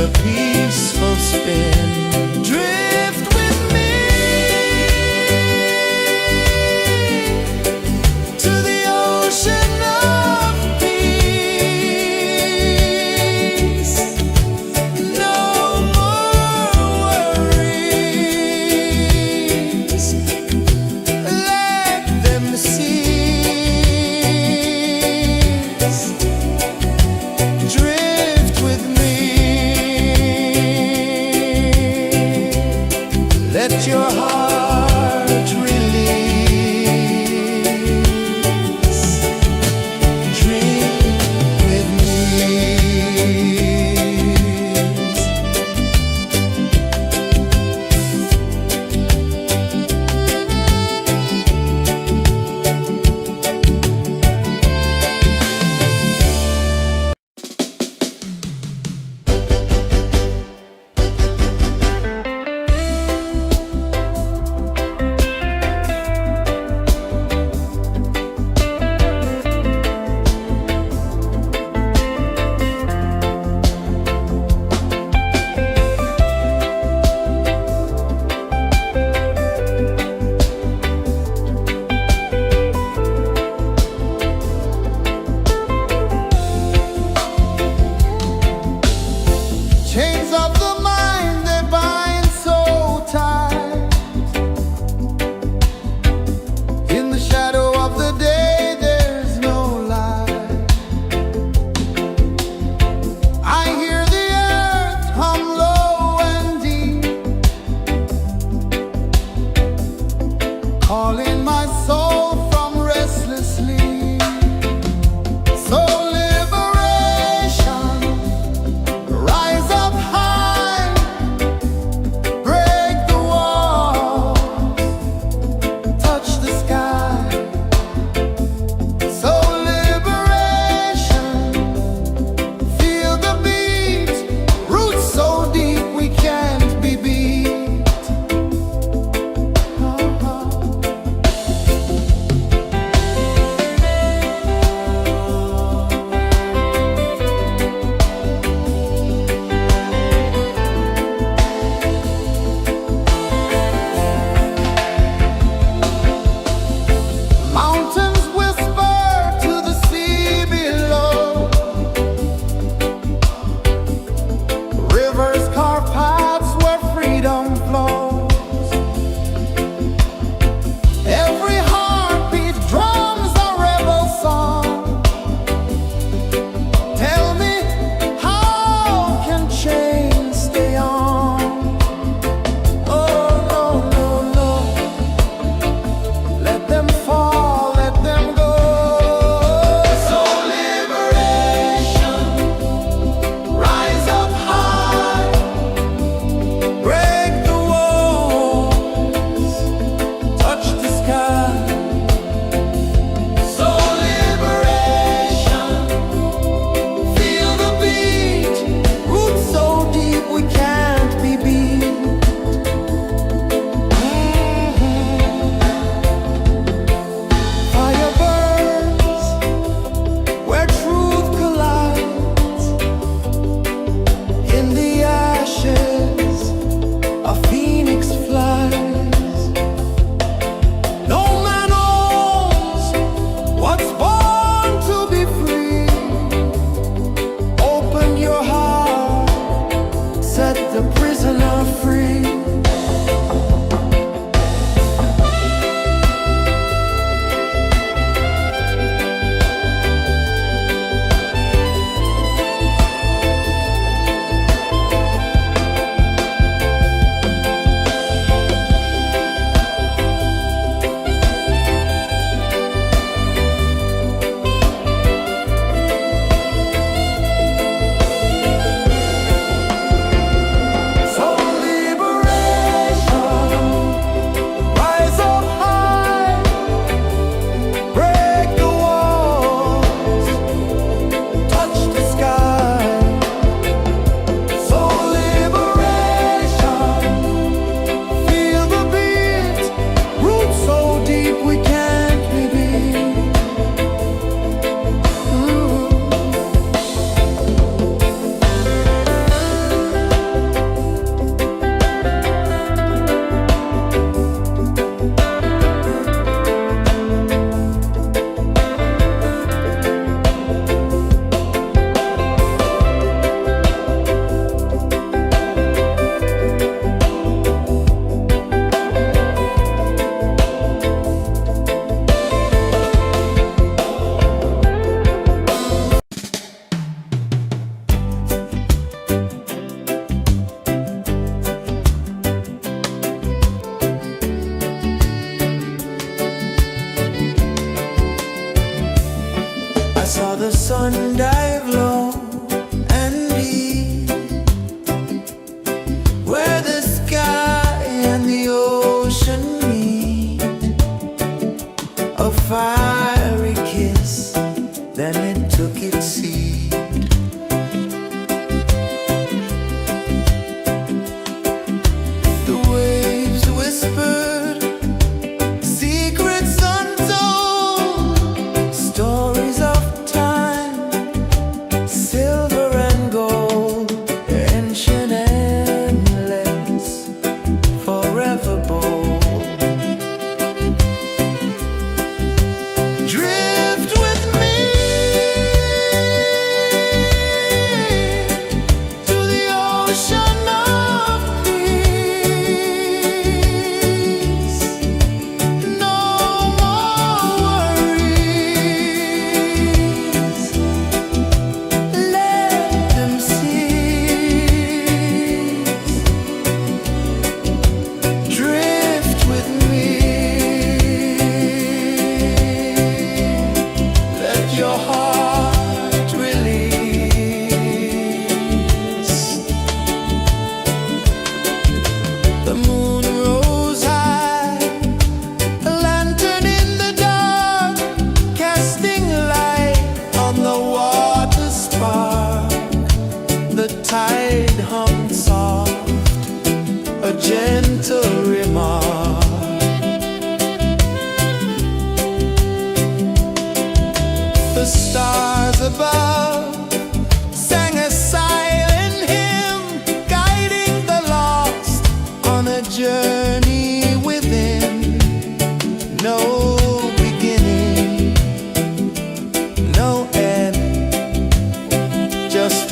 a peaceful spin. Drift with me to the ocean of peace. No more worries, let them cease. Drift with me.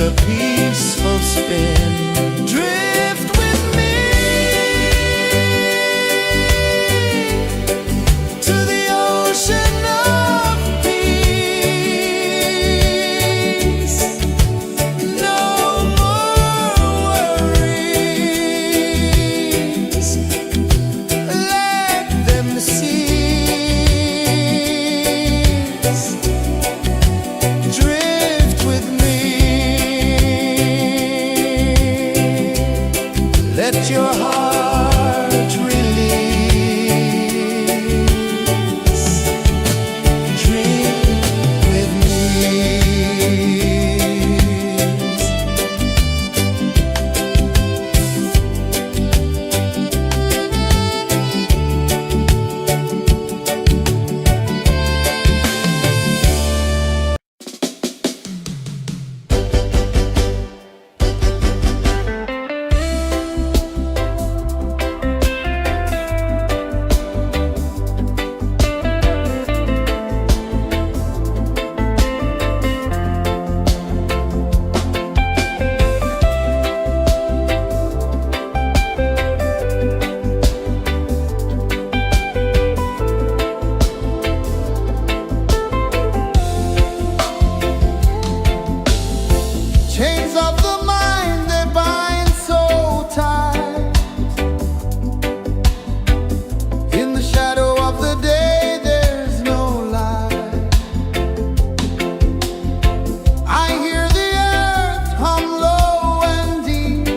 a peaceful spin. Drift with me to the ocean of peace. No more worries. Let them cease. Drift with me. Let your heart release. Dream with me. Chains of the mind, they bind so tight. In the shadow of the day, there's no light. I hear the earth hum low and deep,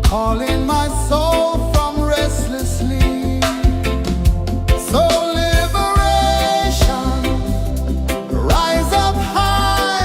calling my soul from restless sleep. So liberation, rise up high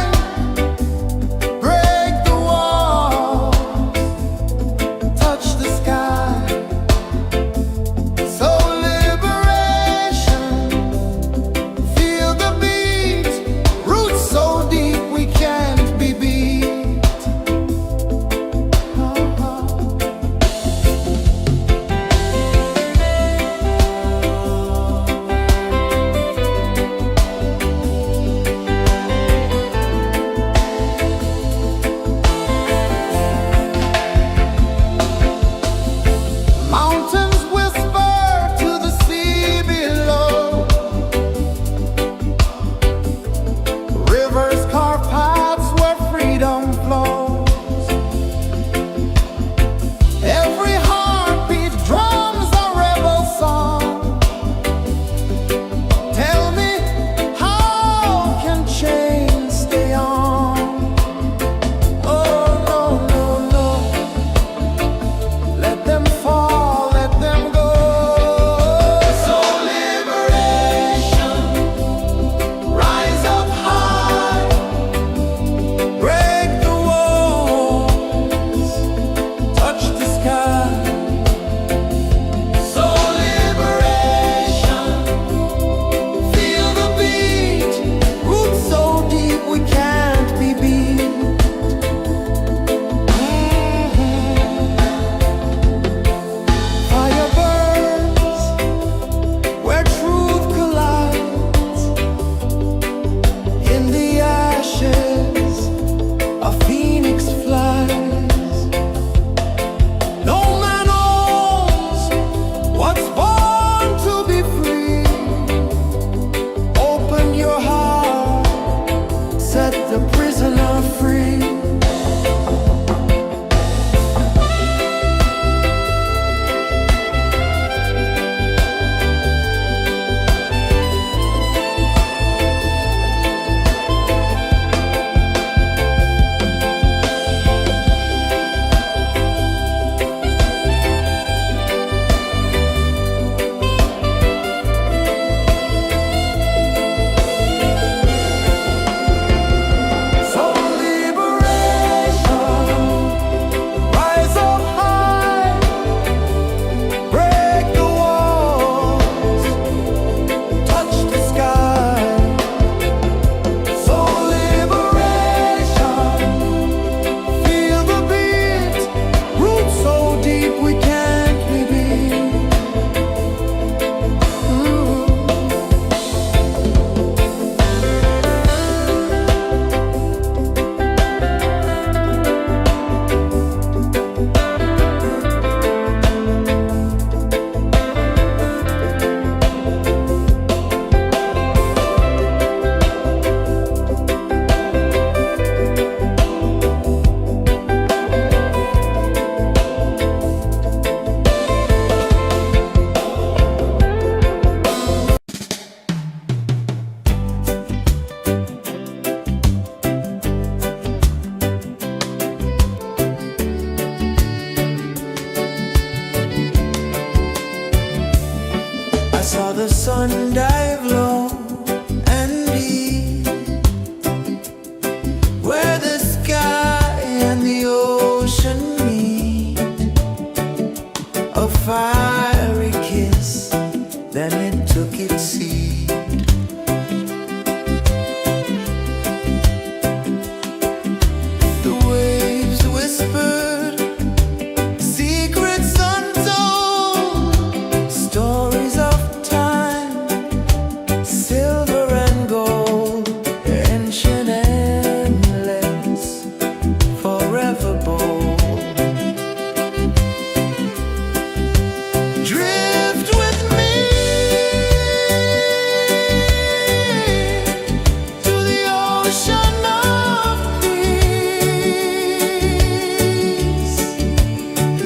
ocean of peace.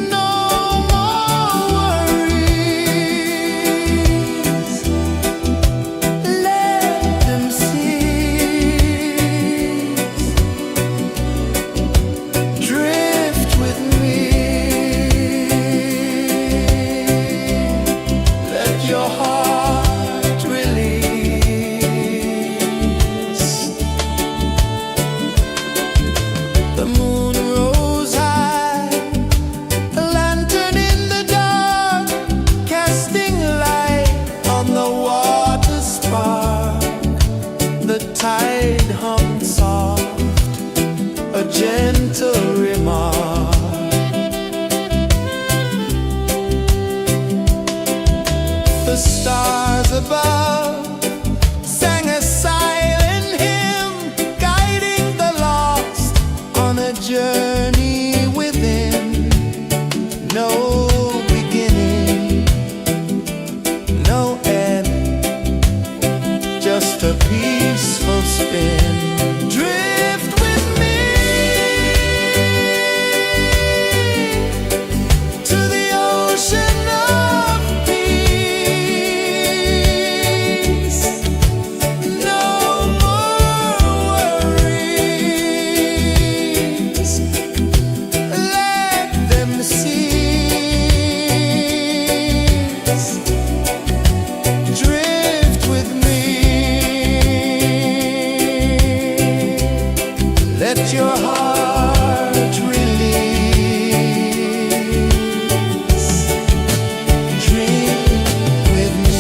No more worries. Let them cease. Drift with me. Let your heart release. The moon rose high, a lantern in the dark, casting light on the water spark. The tide hummed soft, a gentle remark. The stars above sang a silent hymn, guiding the lost on a journey within. No beginning, no end, just a peaceful spin. Drift with me to the ocean of peace. No more worries. Let them cease. Drift with me. Let your heart release. Dream with me.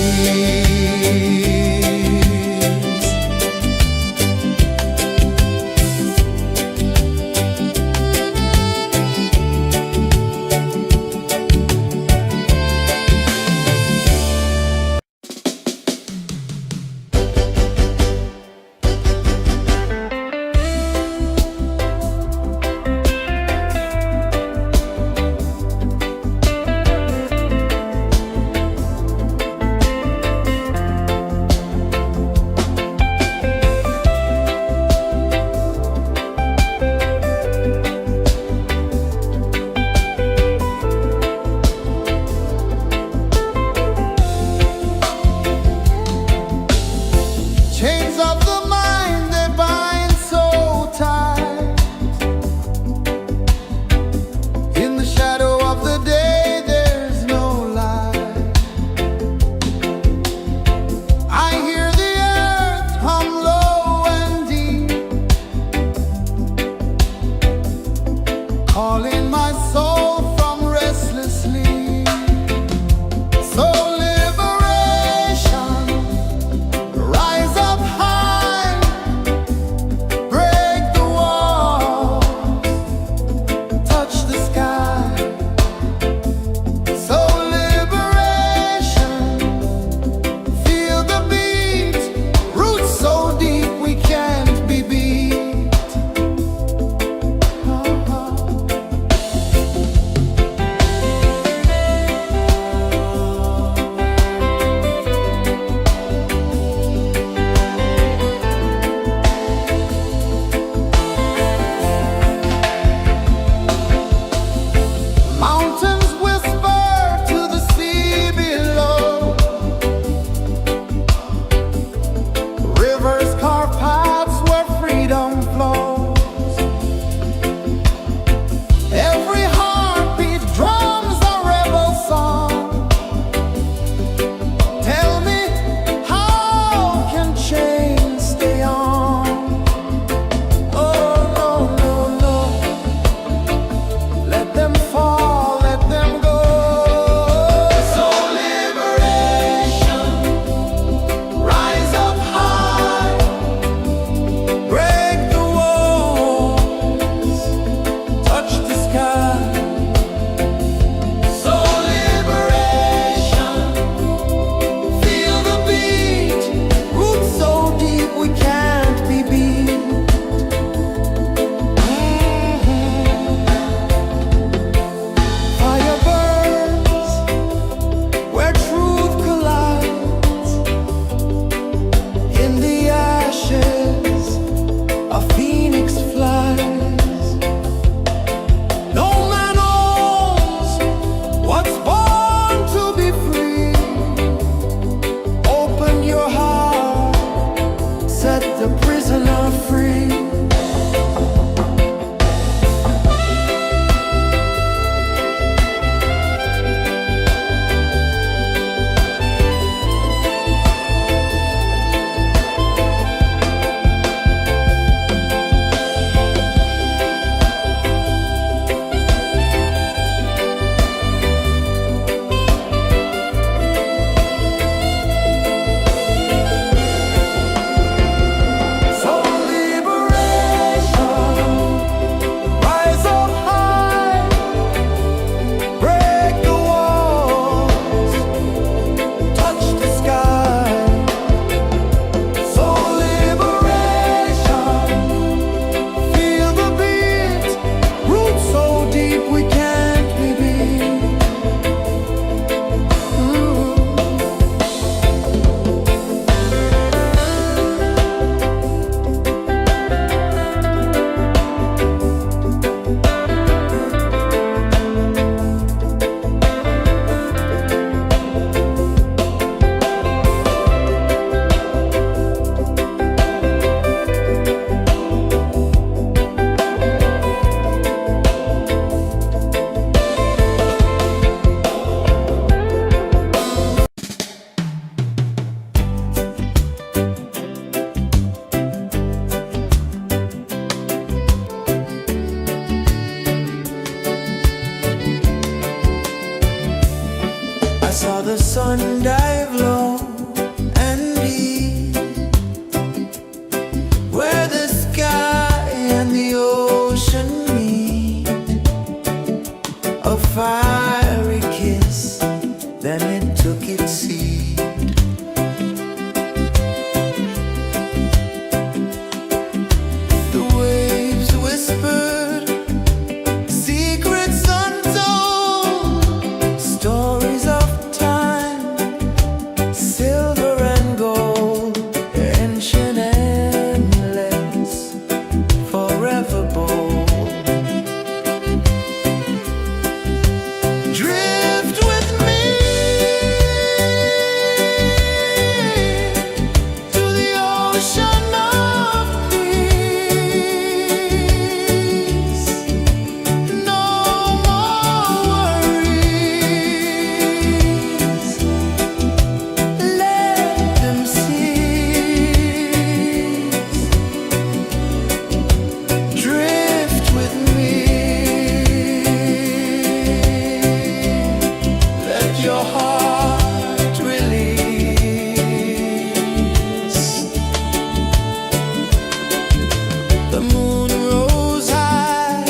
The moon rose high,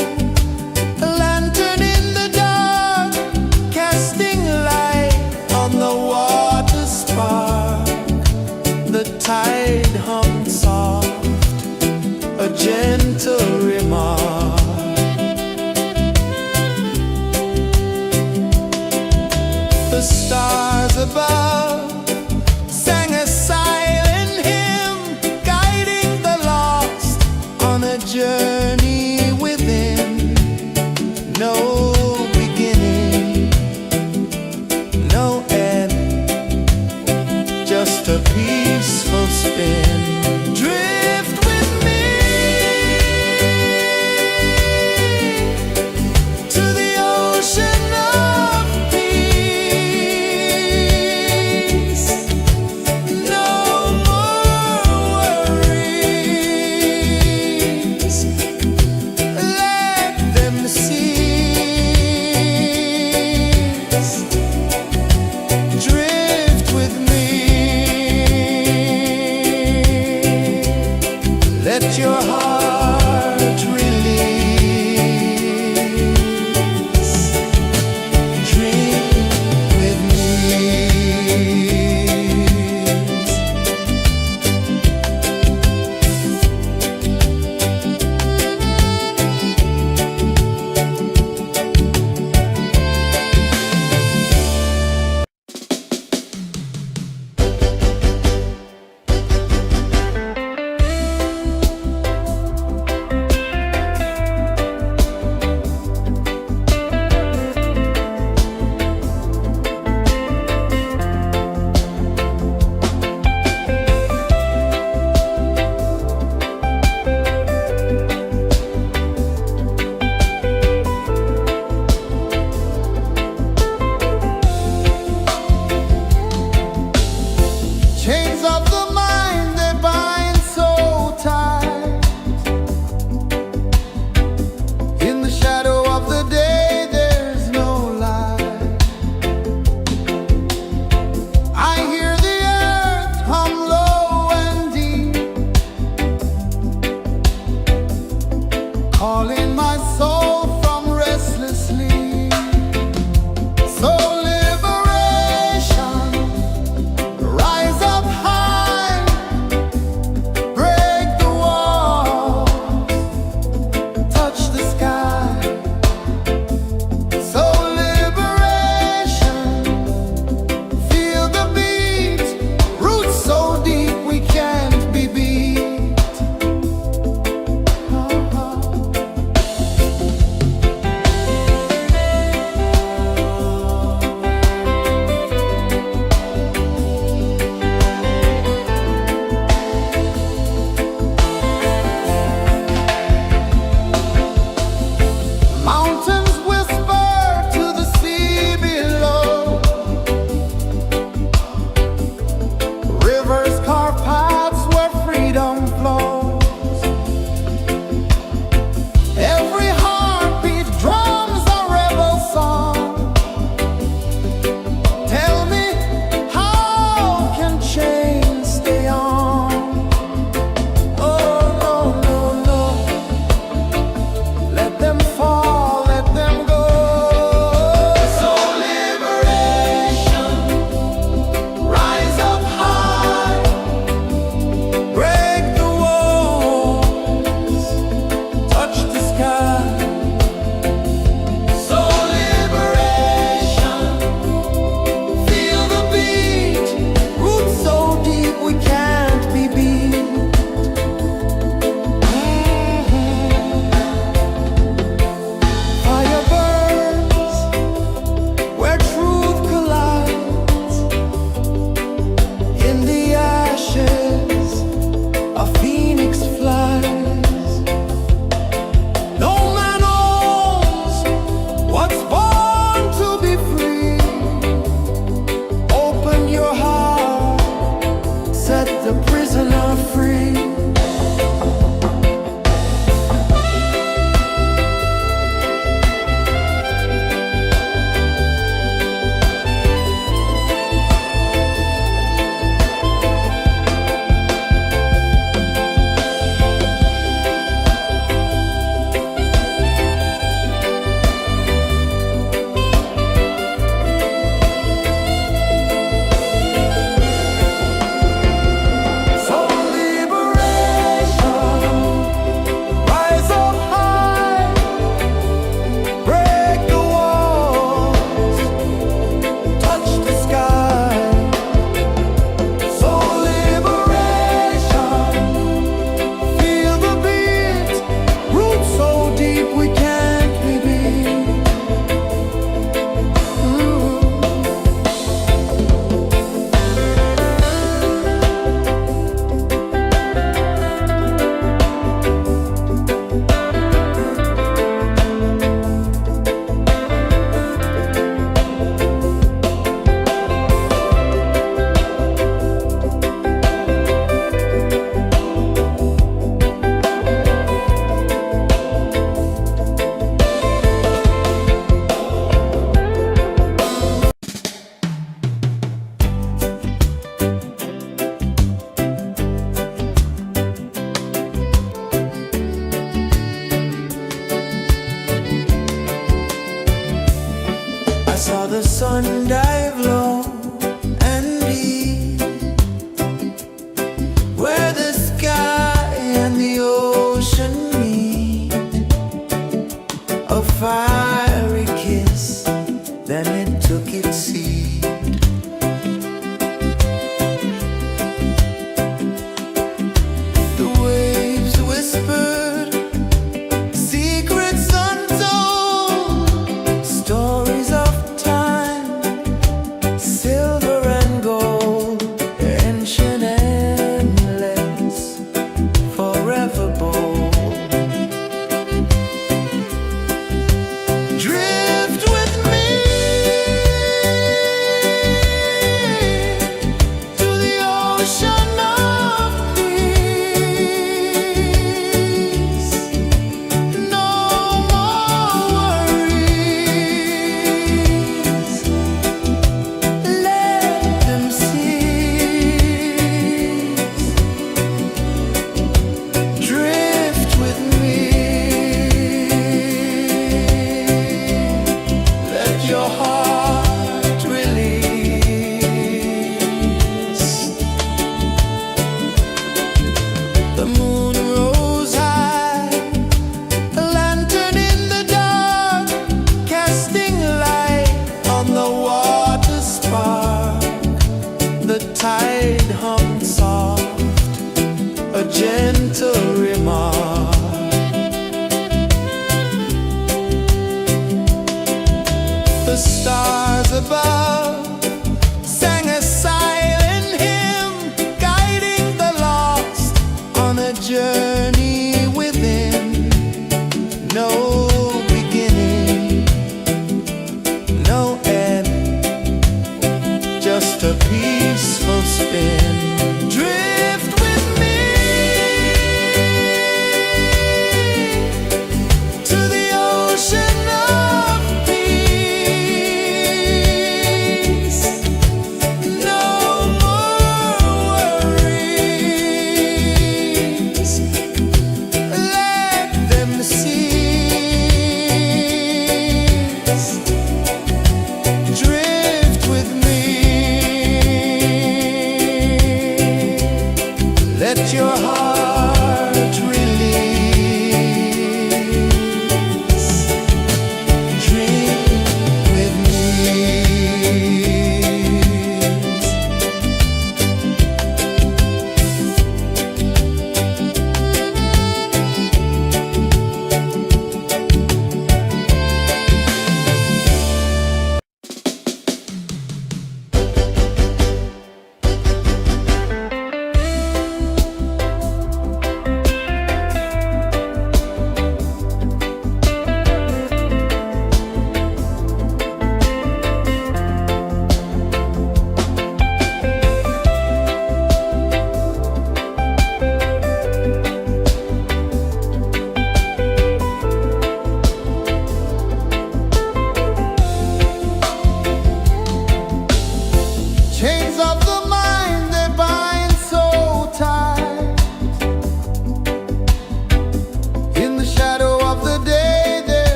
a lantern in the dark, casting light on the water spark. The tide hummed soft, a gentle remark. The stars above sang a silent hymn, guiding the lost on a journey within. No beginning, no end, just a peaceful spin. Drift with me to the ocean of peace. No more worries, let them cease. Drift with me, let your heart release. Dream with me. Chains of the mind, they bind so tight. In the shadow of the day, there's no light. I hear the earth hum low and deep, calling my soul from restless sleep. So liberation, rise up high, break the walls, touch the sky. So liberation, feel the beat, roots so deep we can't be beat.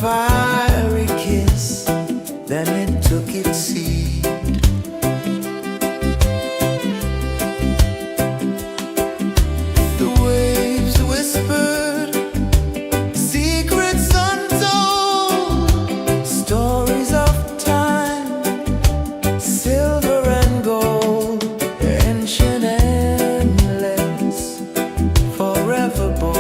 fiery kiss, then it took its seed. The waves whispered secrets untold, stories of time, silver and gold, ancient, endless, forever bold.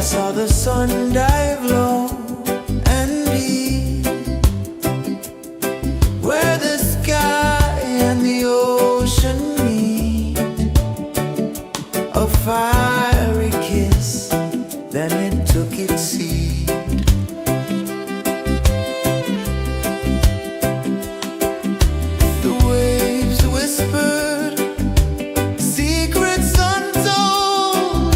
I saw the sun dive low and deep, where the sky and the ocean meet. A fiery kiss, then it took its seed. The waves whispered secrets untold,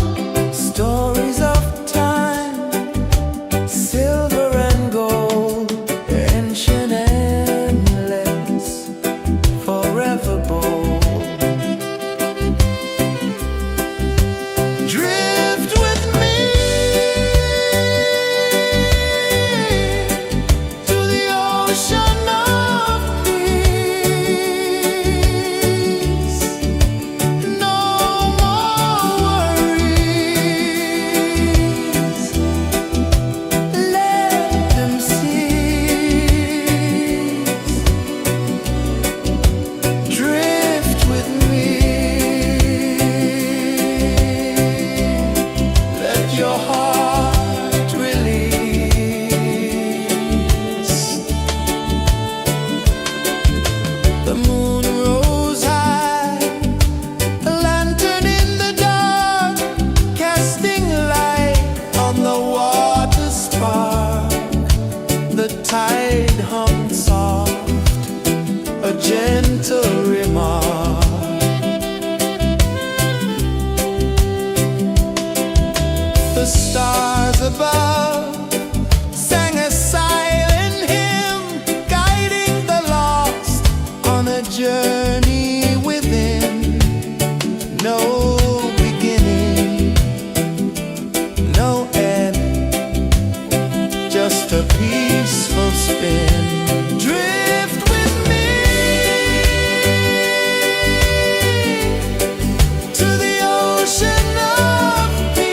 stories of time, silver and gold, ancient, endless, forever bold. Drift with me to the ocean of peace. No more worries, let them cease. Drift with me, let your heart release. The moon rose high, a lantern in the dark, casting light on the water spark. The tide hummed soft, a gentle remark. The stars above sang a silent hymn, guiding the lost on a journey within. No beginning, no end, just a peaceful spin. Drift with me to the ocean of peace.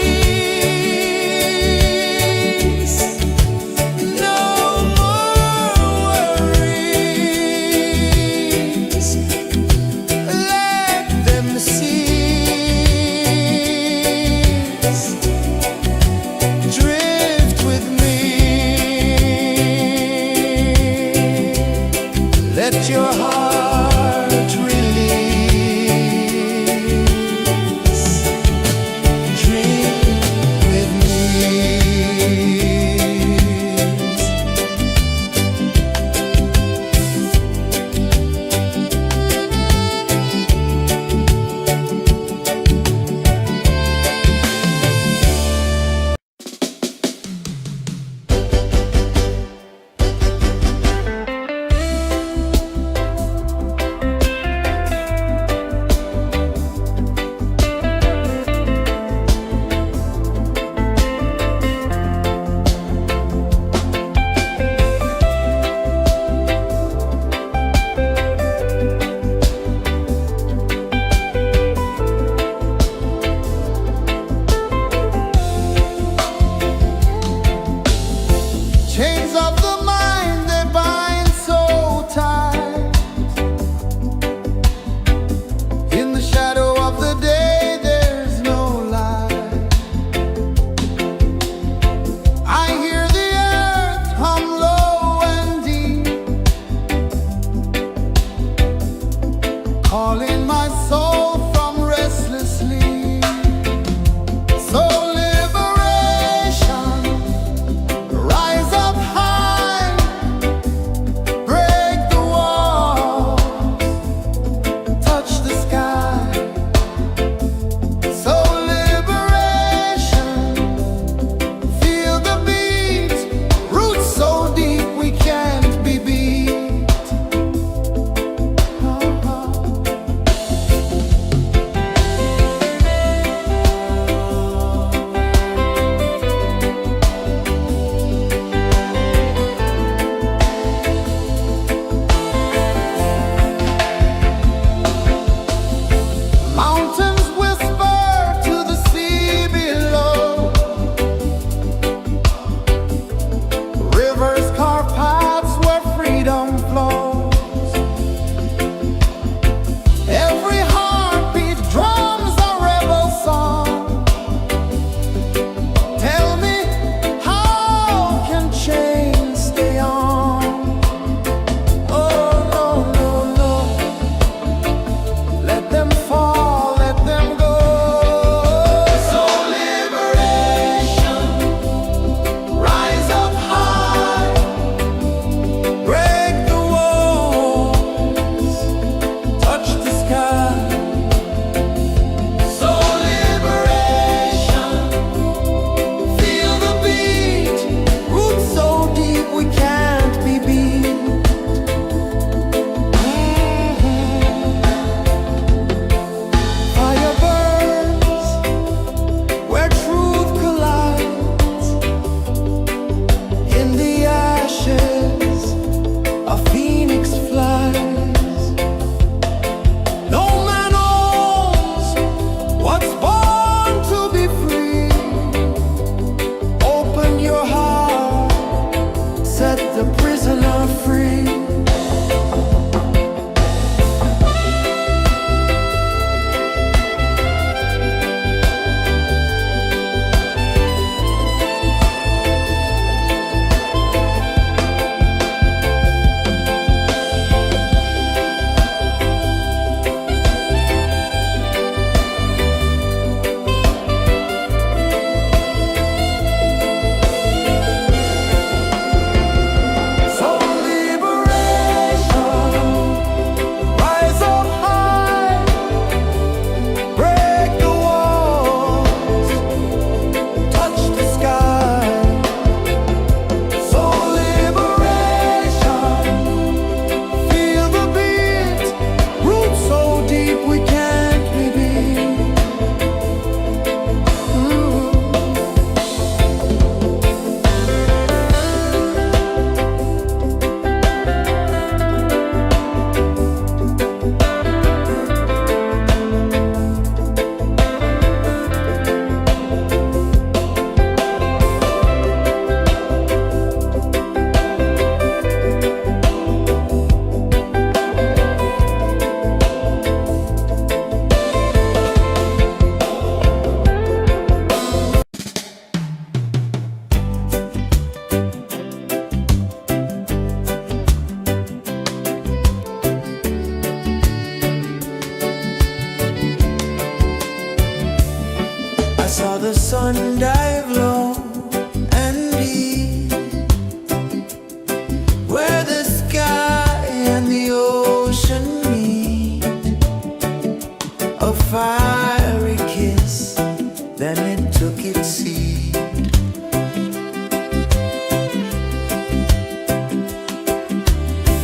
delicate seed.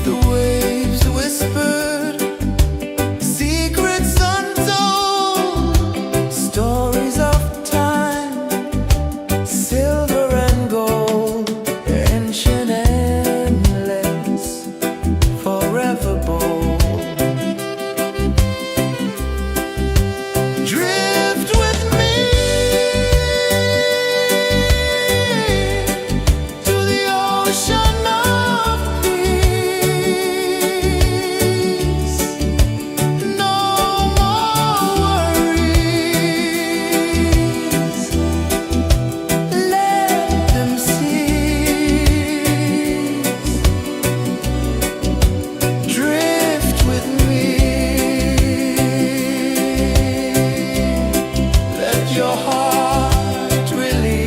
The waves whispered secrets untold, stories of time, silver and gold, ancient, endless, forever bold. Drift with me to the ocean of peace. No more worries, let them cease. Drift with me, let your heart release.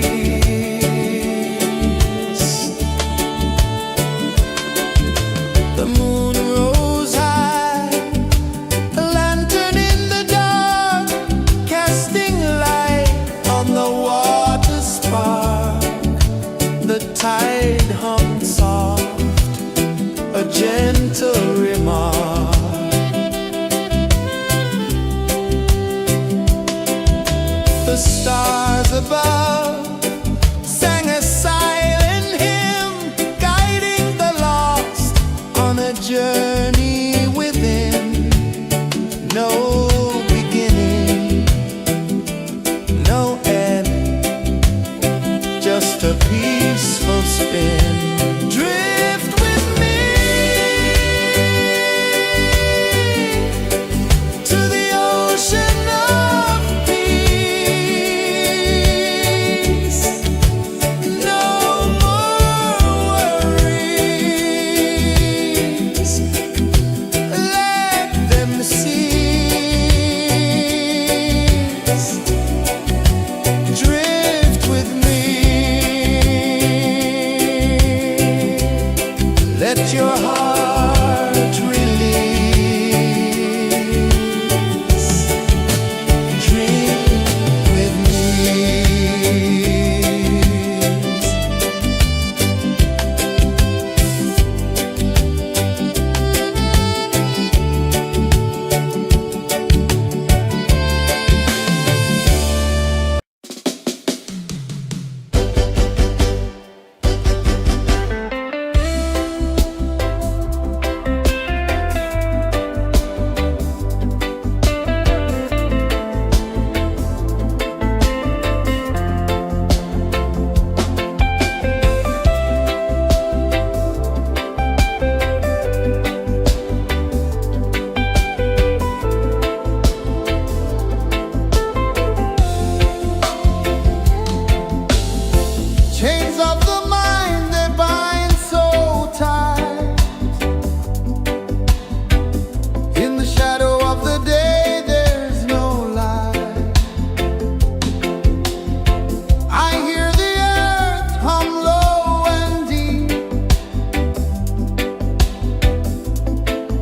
The moon rose high, a lantern in the dark, casting light on the water spark. The tide hummed soft, a gentle remark. The stars above sang a silent hymn, guiding the lost on a journey within. No beginning, no end, just a peaceful spin. Drift with me to the ocean of peace. No more worries, let them cease. Drift with me, let your heart release. Drift with me. Chains of the mind, they bind so tight. In the shadow of the day, there's no light. I hear the earth hum low and deep,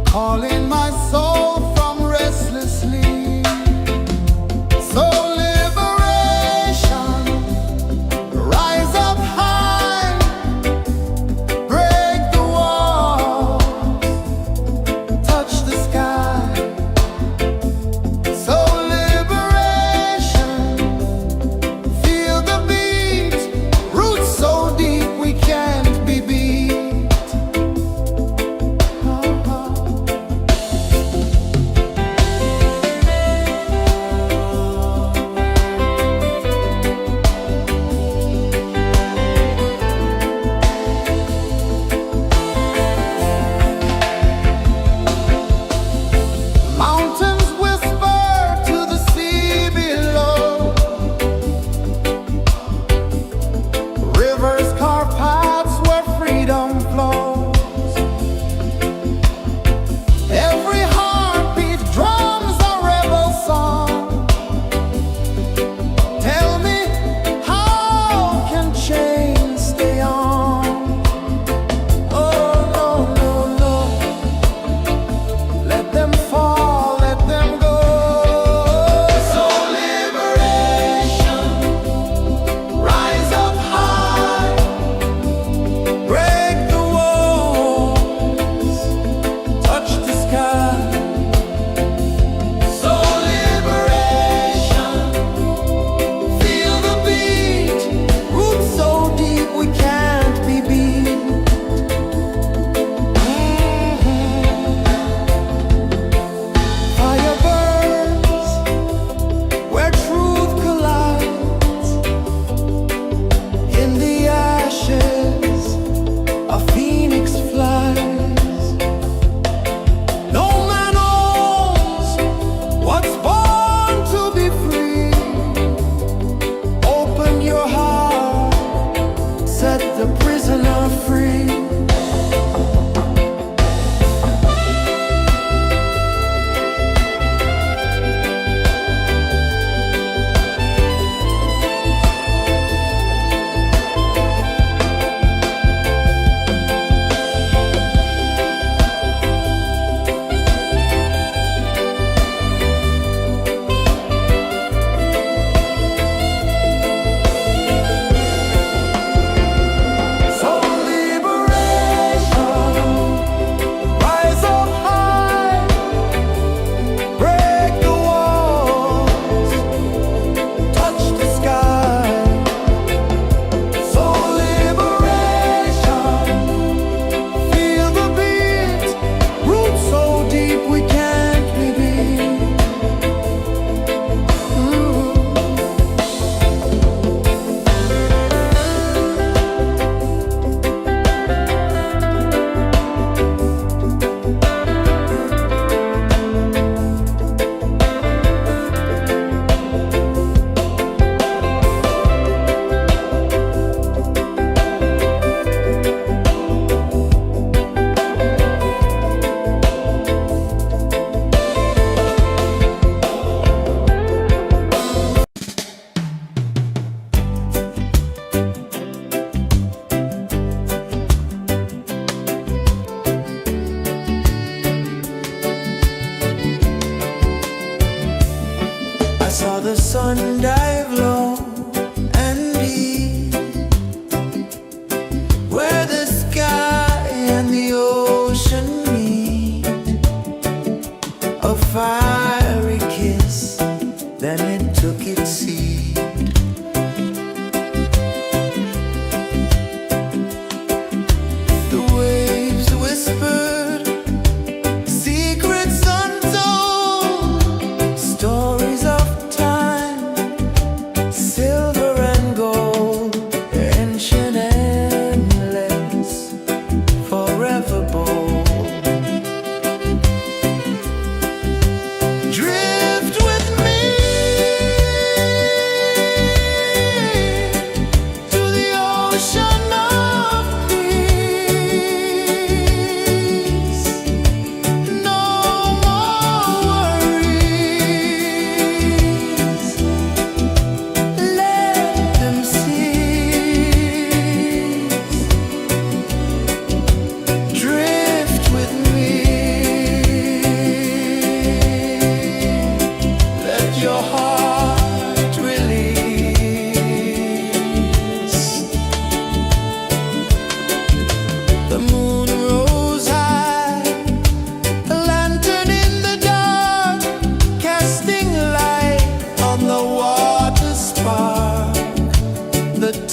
calling my soul from restless sleep. So liberation, rise up high.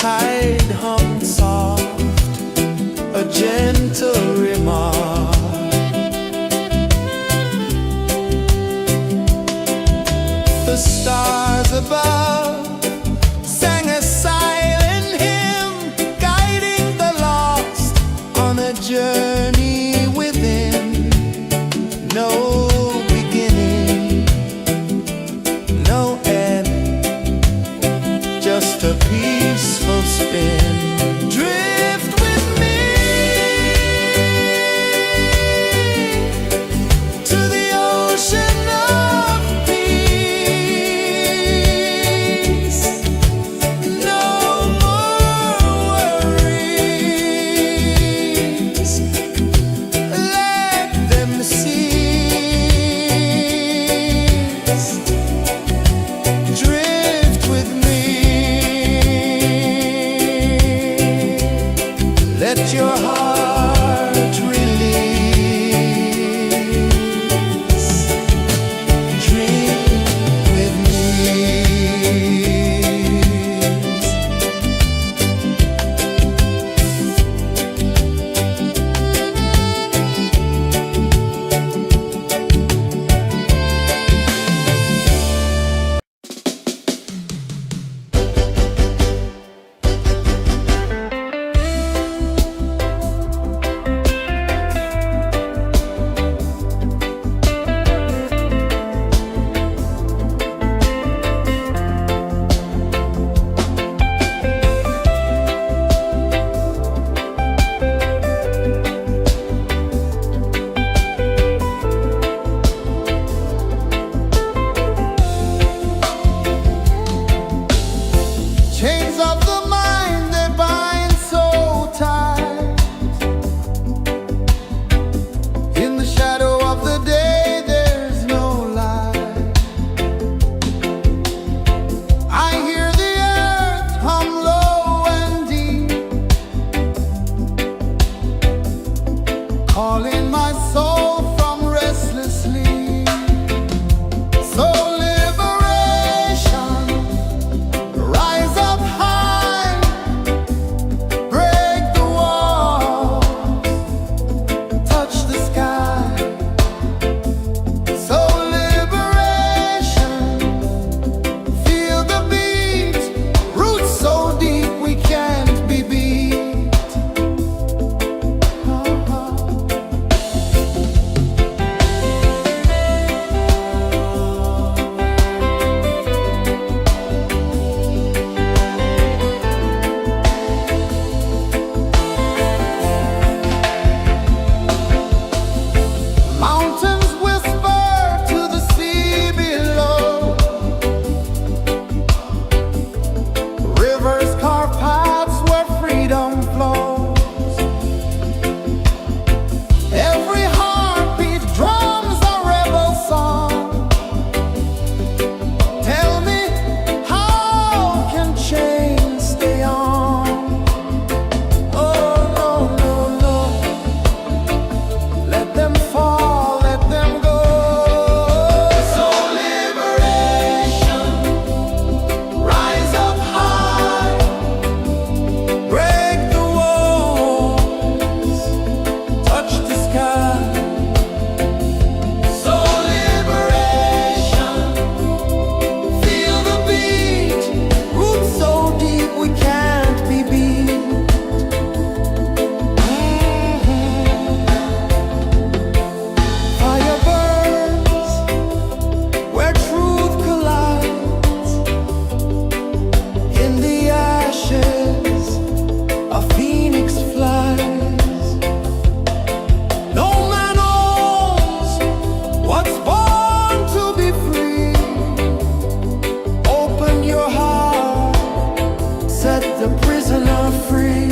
tide hung soft, a gentle remark. The stars above sang a silent hymn, guiding the lost on a journey within. No beginning, no end, just a peaceful spin. Drift with me to the ocean of peace. No more worries, let them cease. Drift with me, let your heart release. Dream with me. Chains of the mind, they bind so tight. In the shadow of the day, there's no light. I hear the earth hum low and deep, calling my soul from restless sleep. So liberation, rise up high, break the walls, touch the sky. So liberation, feel the beat, roots so deep we can't be beat. Mountains whisper to the sea below, rivers carve paths where freedom flows. Every heartbeat drums a rebel song. Tell me, how can chains stay on? Oh no, no, no, let them fall, let them go. So liberation, rise up high, break the walls, touch the sky. So liberation, feel the beat, roots so deep we can't be beat. Fire burns where truth collides. In the ashes, a phoenix flies. No man owns what's born to be free. Open your heart, set the prisoner free.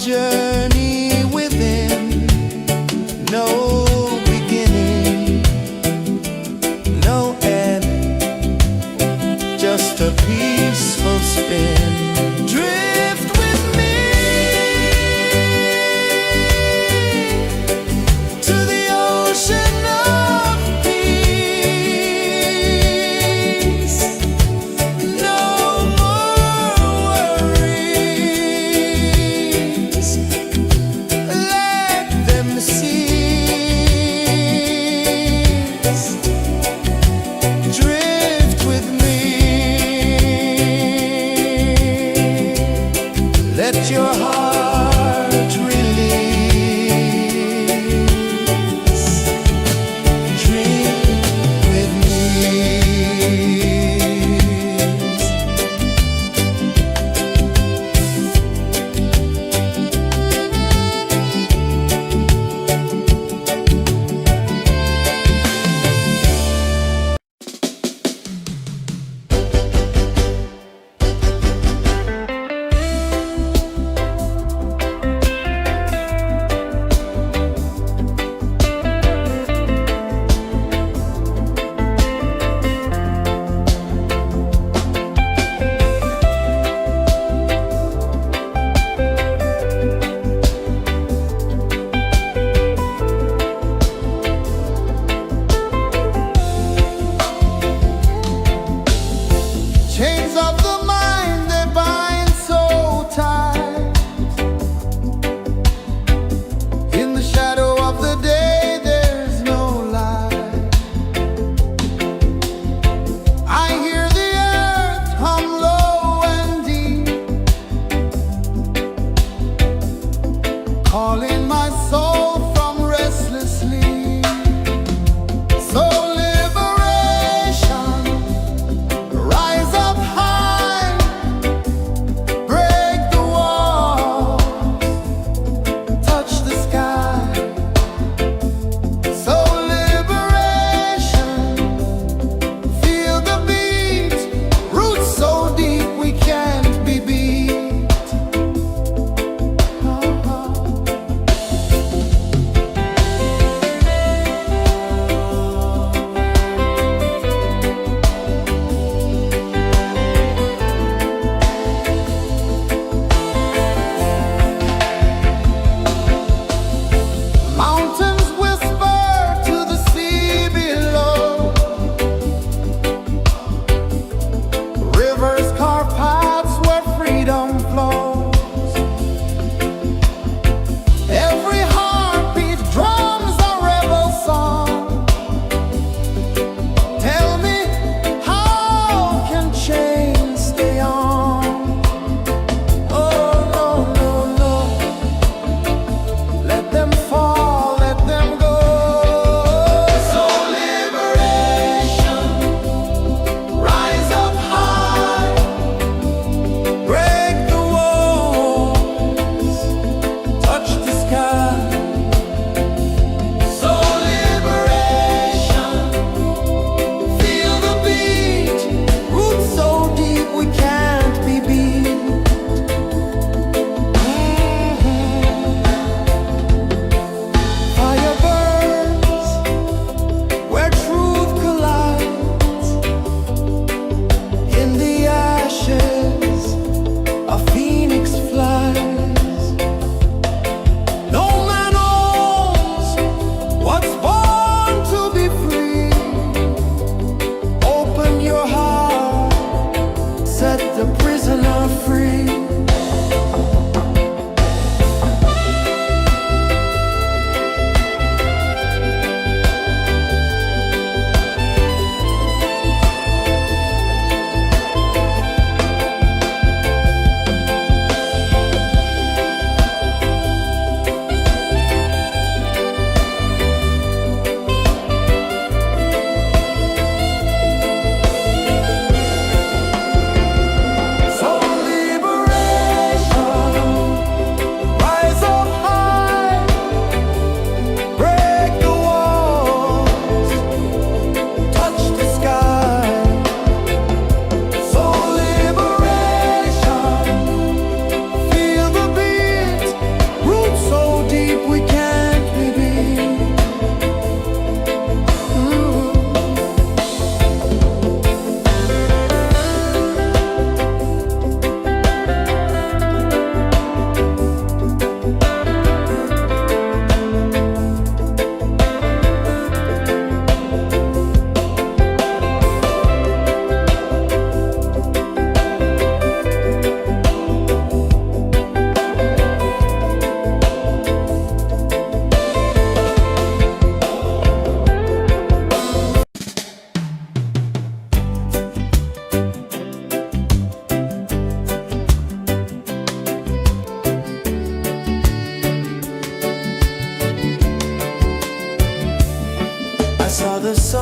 journey within, no beginning, no end, just a peaceful spin. Drift with me to the ocean of peace. No more worries, let them cease. Drift with me. Let your heart release. Dream with me.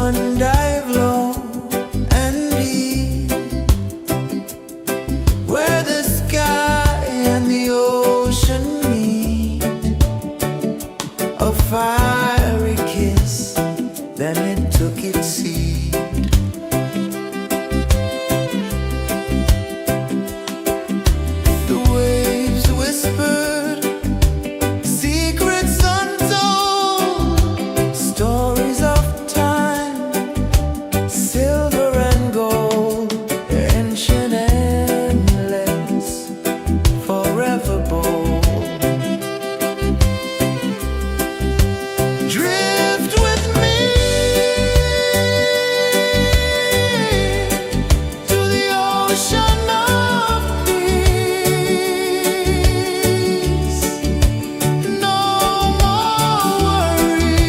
sun dive low and deep, where the sky and the ocean meet. A fiery kiss, then it took its seat. The waves whispered secrets untold, stories of time, silver and gold, ancient, endless, forever bold. Drift with me to the ocean of peace. No more worries,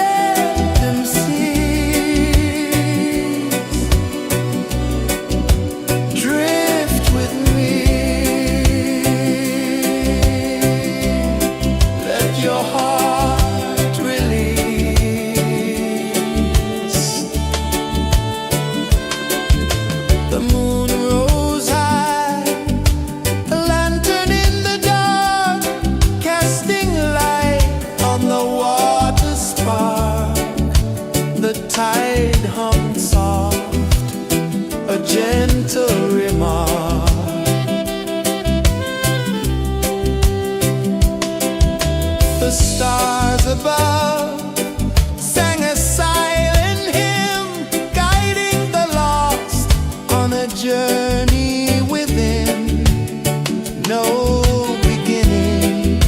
let them cease. Drift with me, let your heart release. The moon rose high, a lantern in the dark, casting light on the water spark. The tide hummed soft, a gentle remark. The stars above sang a silent hymn, guiding the lost on a journey within. No beginning,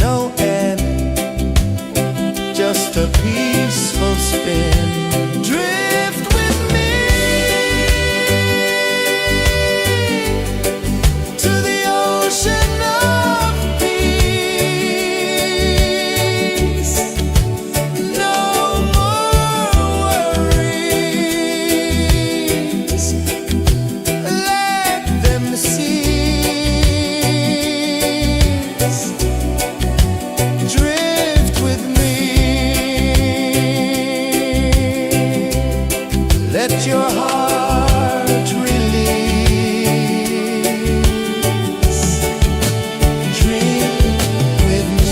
no end, just a peaceful spin. Drift with me to the ocean of peace. No more worries, let them cease. Drift with me, let your heart release. Dream with me.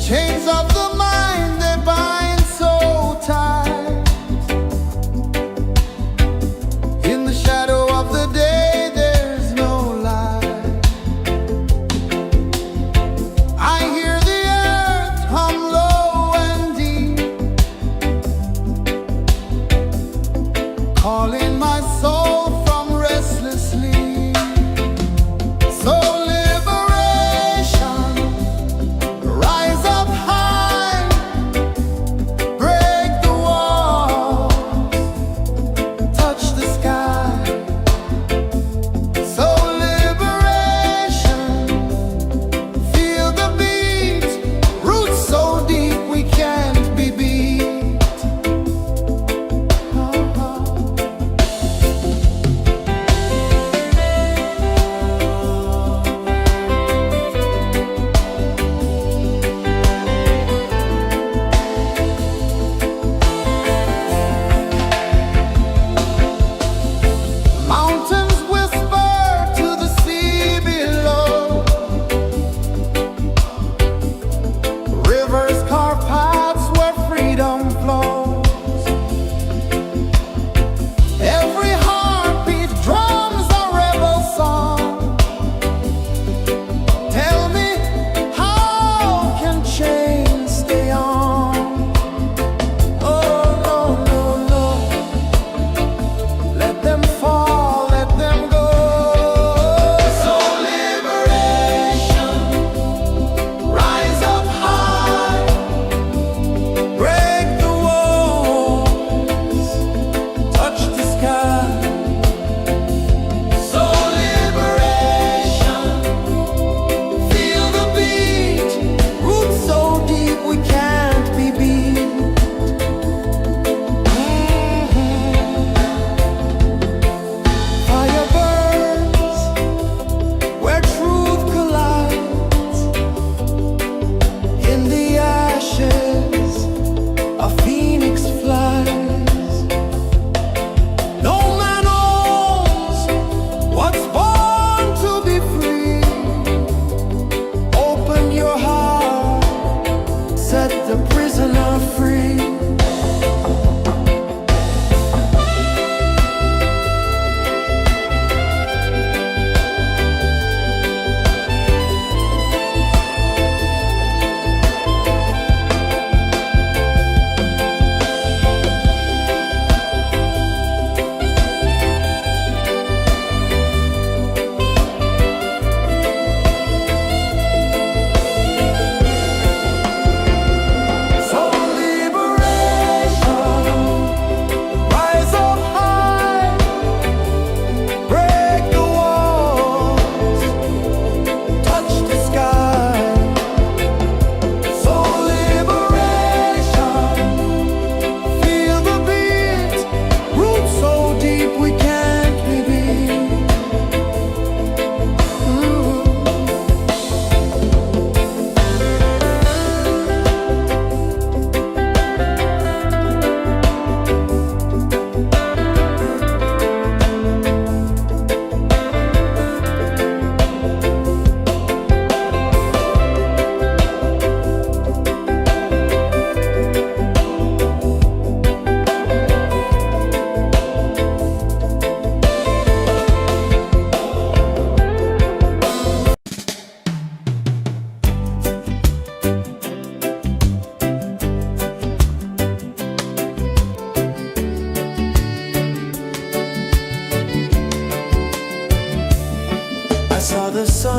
Chains of the mind, they bind so tight. In the shadow of the day, there's no light. I hear the earth hum low and deep, calling my soul from restless sleep. So liberation, rise up high, break the walls, touch the sky. So liberation, feel the beat, roots so deep we can't be beat.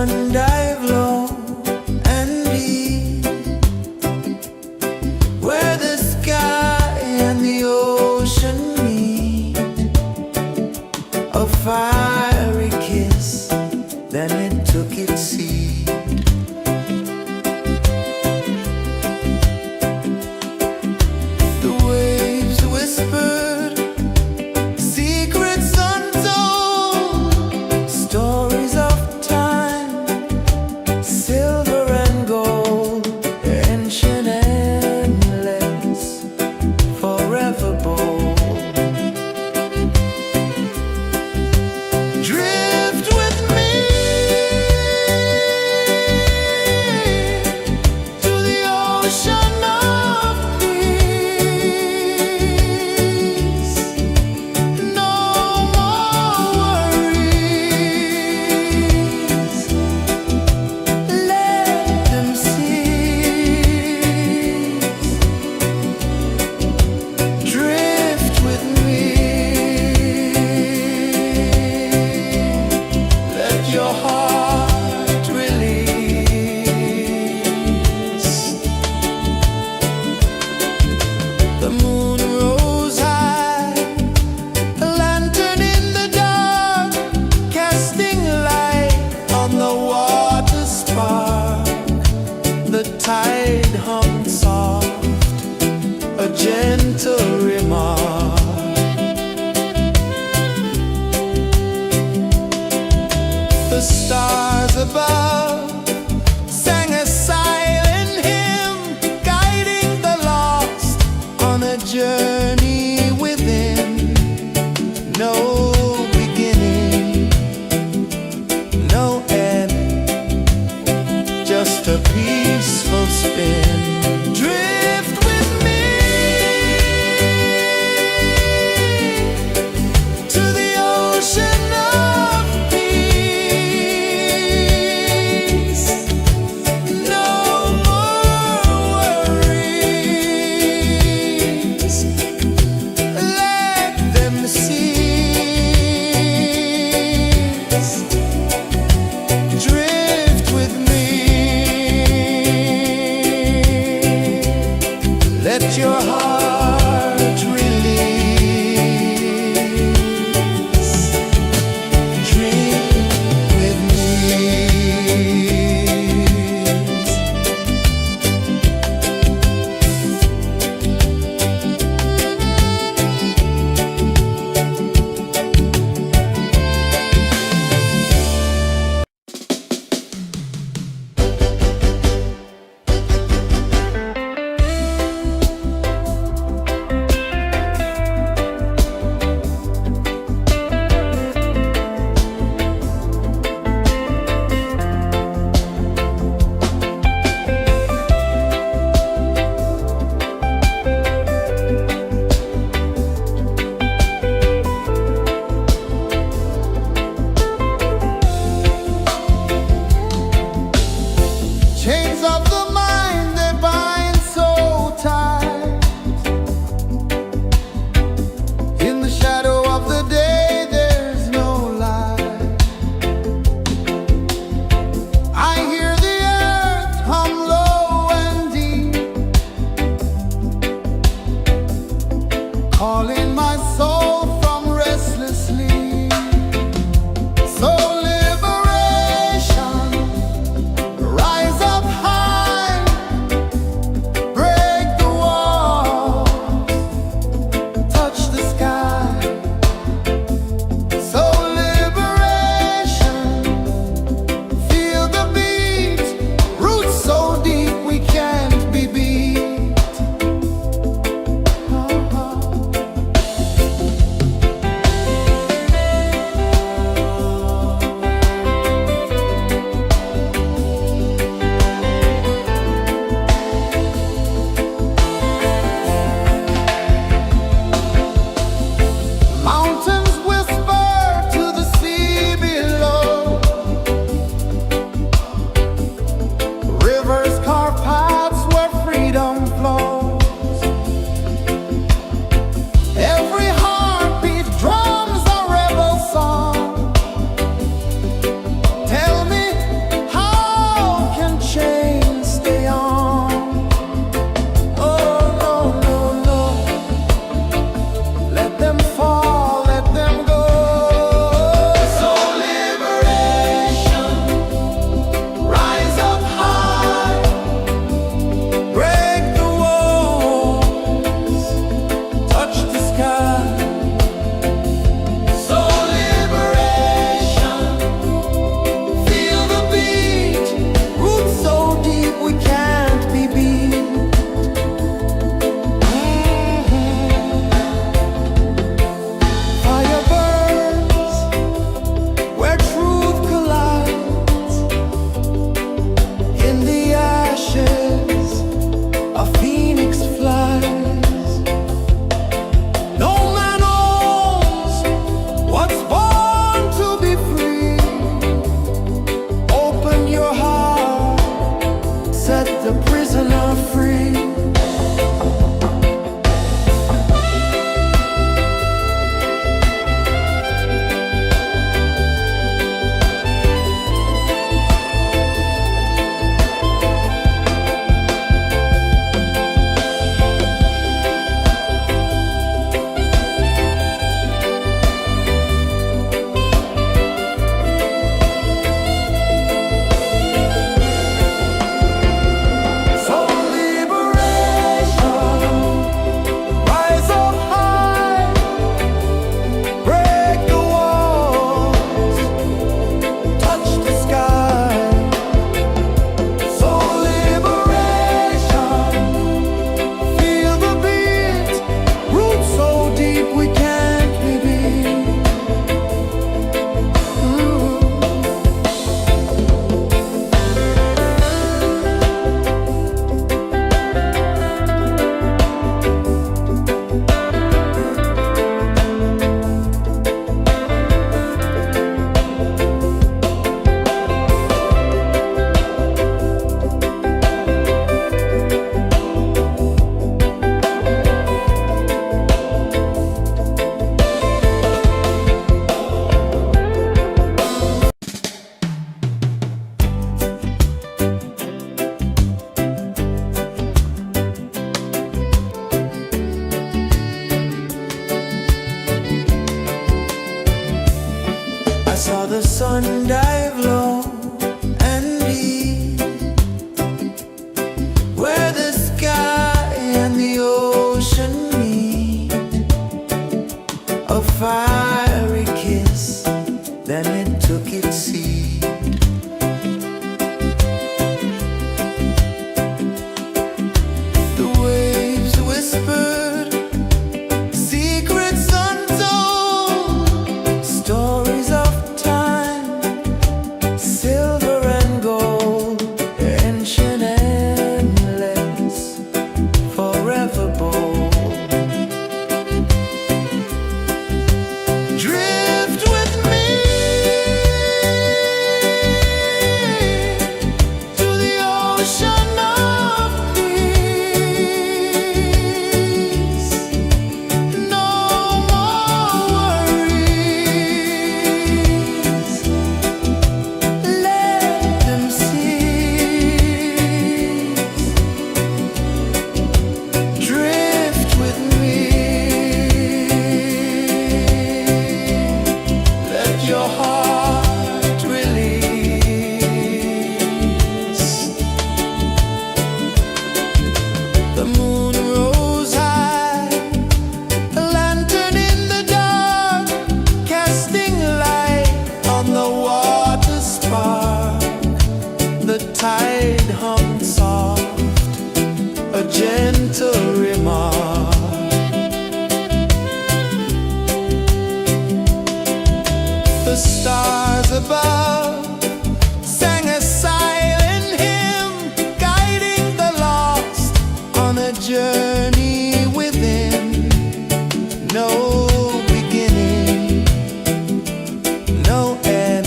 one dive low and deep, where the sky and the ocean meet. A fiery kiss, then it took its seat. The waves whispered secrets untold, stories of time sun dive low and deep, where the sky and the ocean meet, a fiery kiss, then it took its seed. The waves whispered secrets untold, stories of time, silver and gold, ancient, endless, forever bold. Drift with me to the ocean of peace. No more worries, let them cease. Drift with me, let your heart release. The moon rose high, a lantern in the dark, casting light on the water spark. The tide hummed soft, a gentle remark. The stars above sang a silent hymn, guiding the lost on a journey within. No beginning, no end,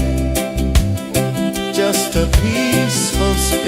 just a peaceful spirit.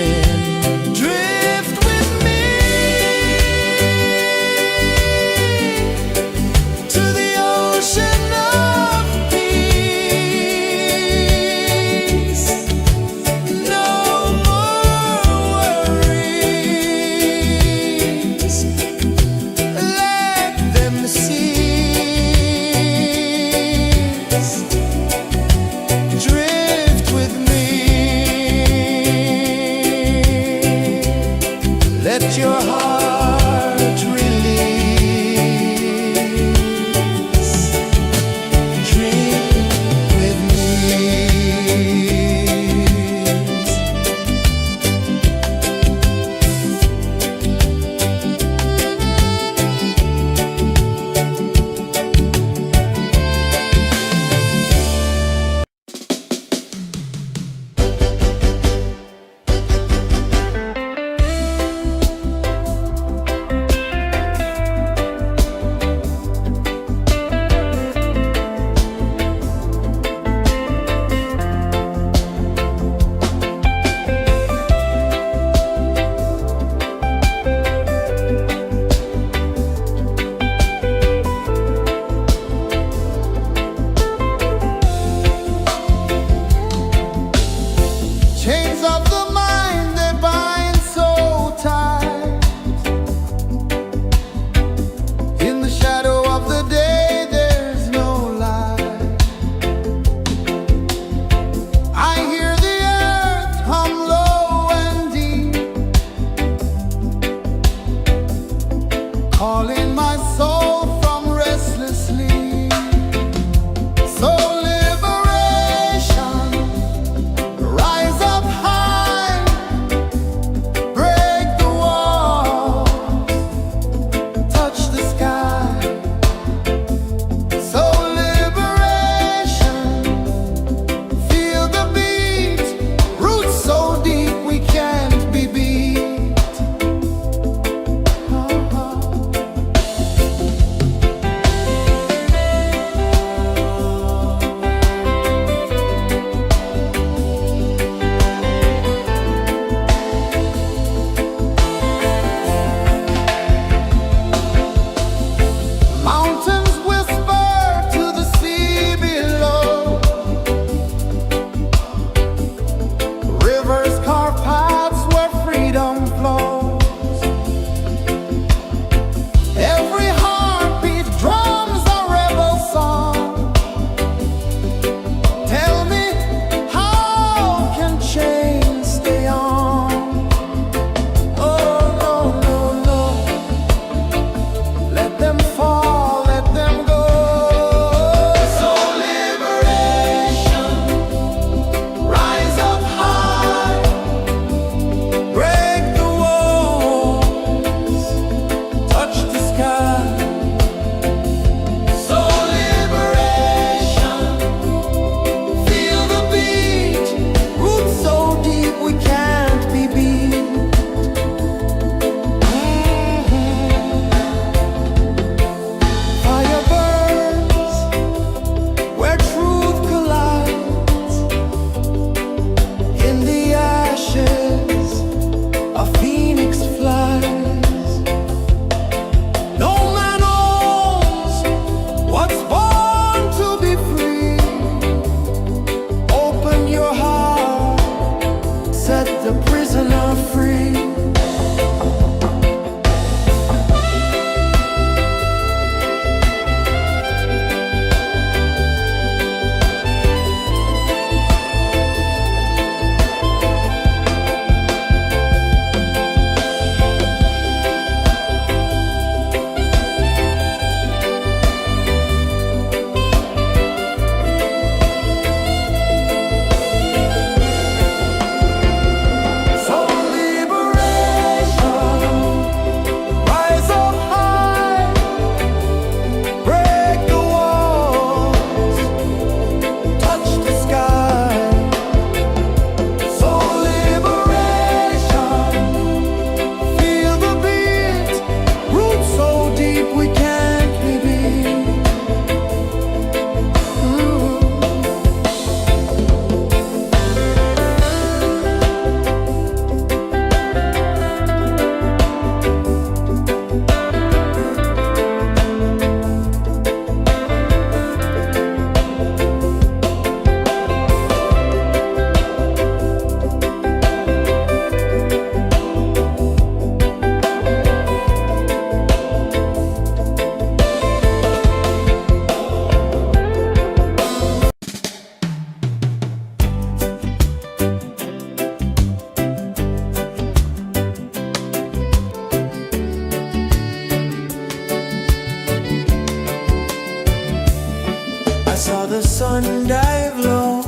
saw the sun dive low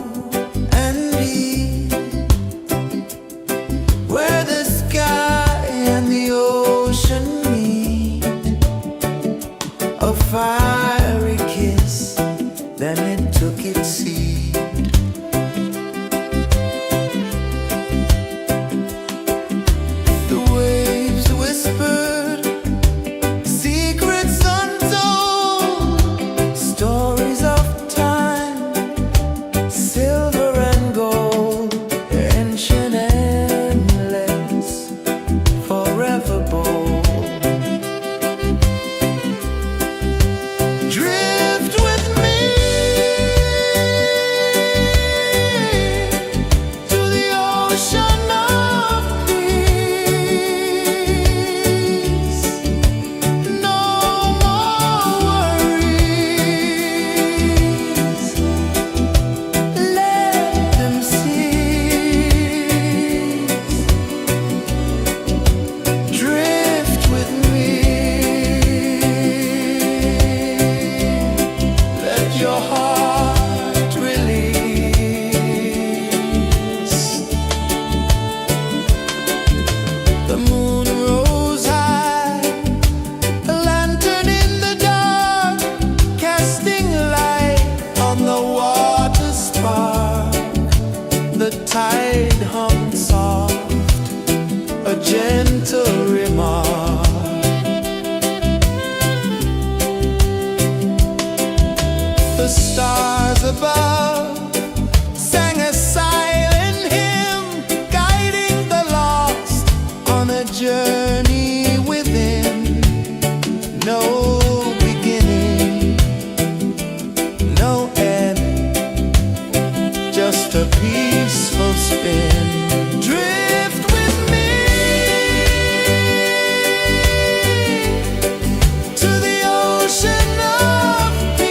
and deep, where the sky and the ocean meet. A fiery kiss, then it took its seed. The waves whispered secrets untold, stories of time, silver and gold, ancient, endless, forever bold. Drift with me to the ocean of peace. No more worries, let them cease. Drift with me, let your heart release. The moon rose high, a lantern in the dark, casting light on the water spark. The tide hummed soft, a gentle remark. The stars above sang a silent hymn, guiding the lost on a journey within. No beginning, no end, just a peaceful spin. Drift with me to the ocean of peace.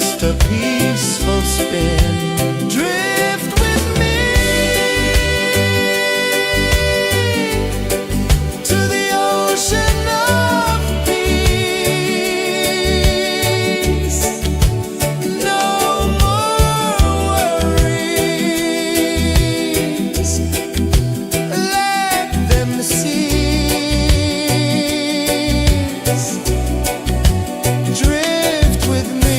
just a peaceful spin. Drift with me to the ocean of peace. No more worries, let them cease. Drift with me.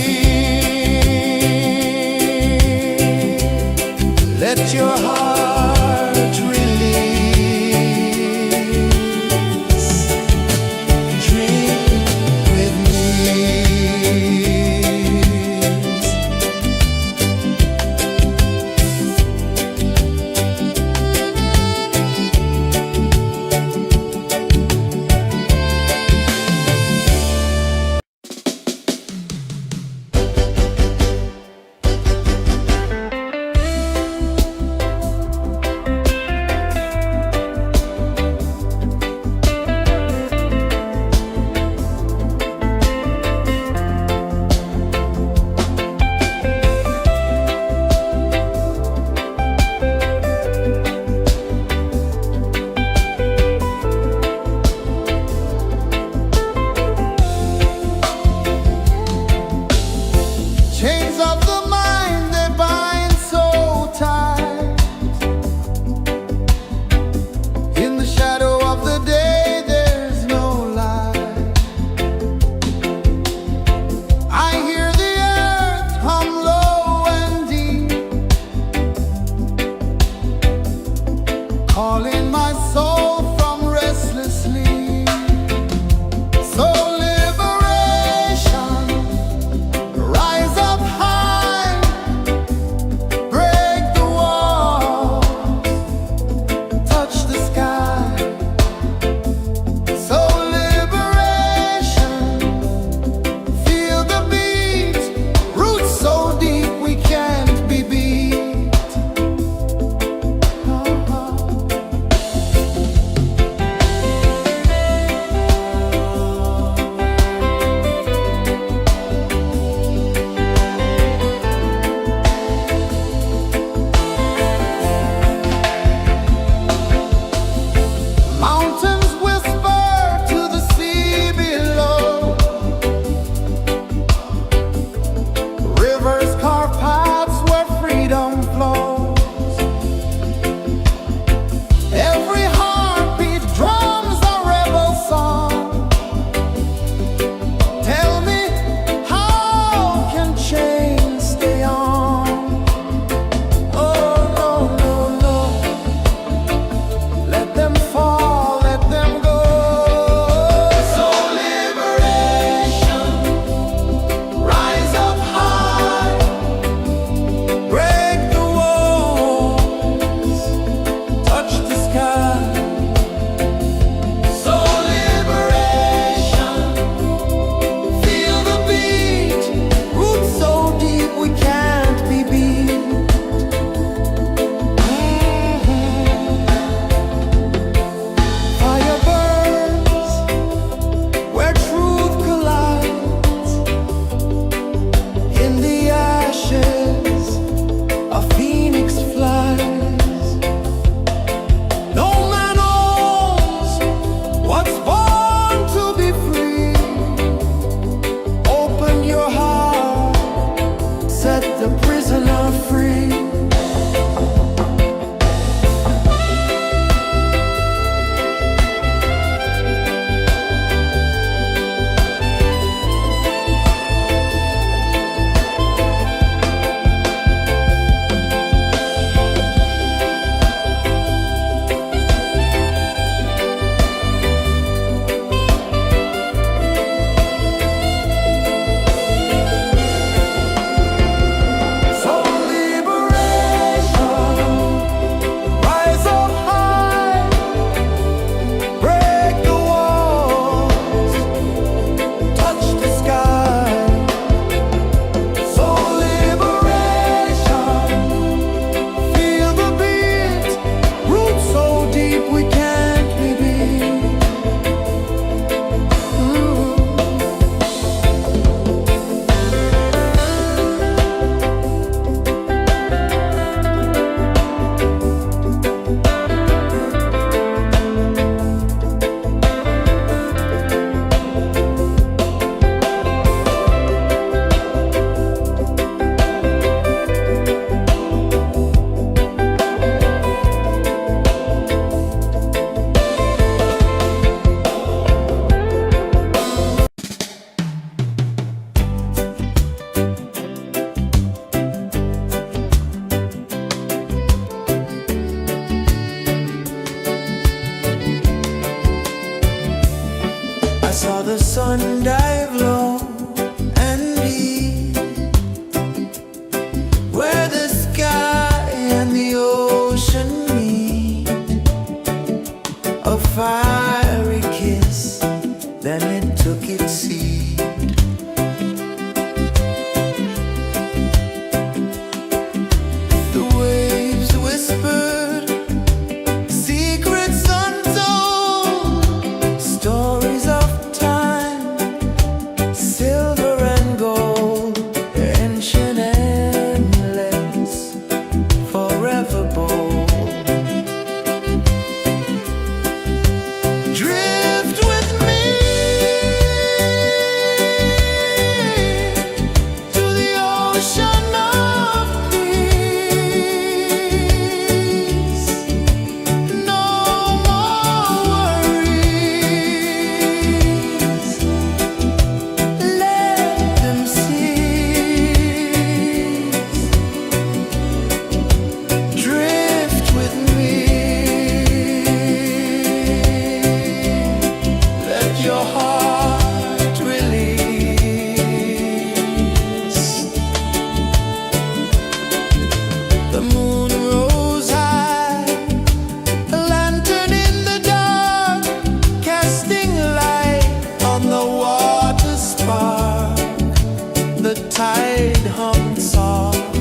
tide hung soft,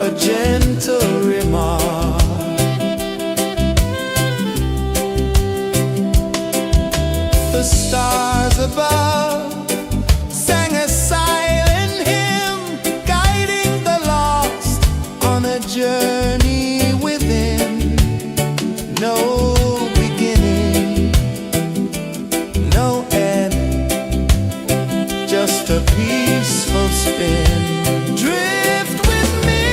a gentle remark. The stars above sang a silent hymn, guiding the lost on a journey within. No beginning, no end, just a peaceful spin. Drift with me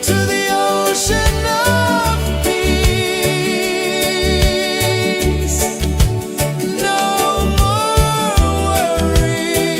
to the ocean of peace. No more worries,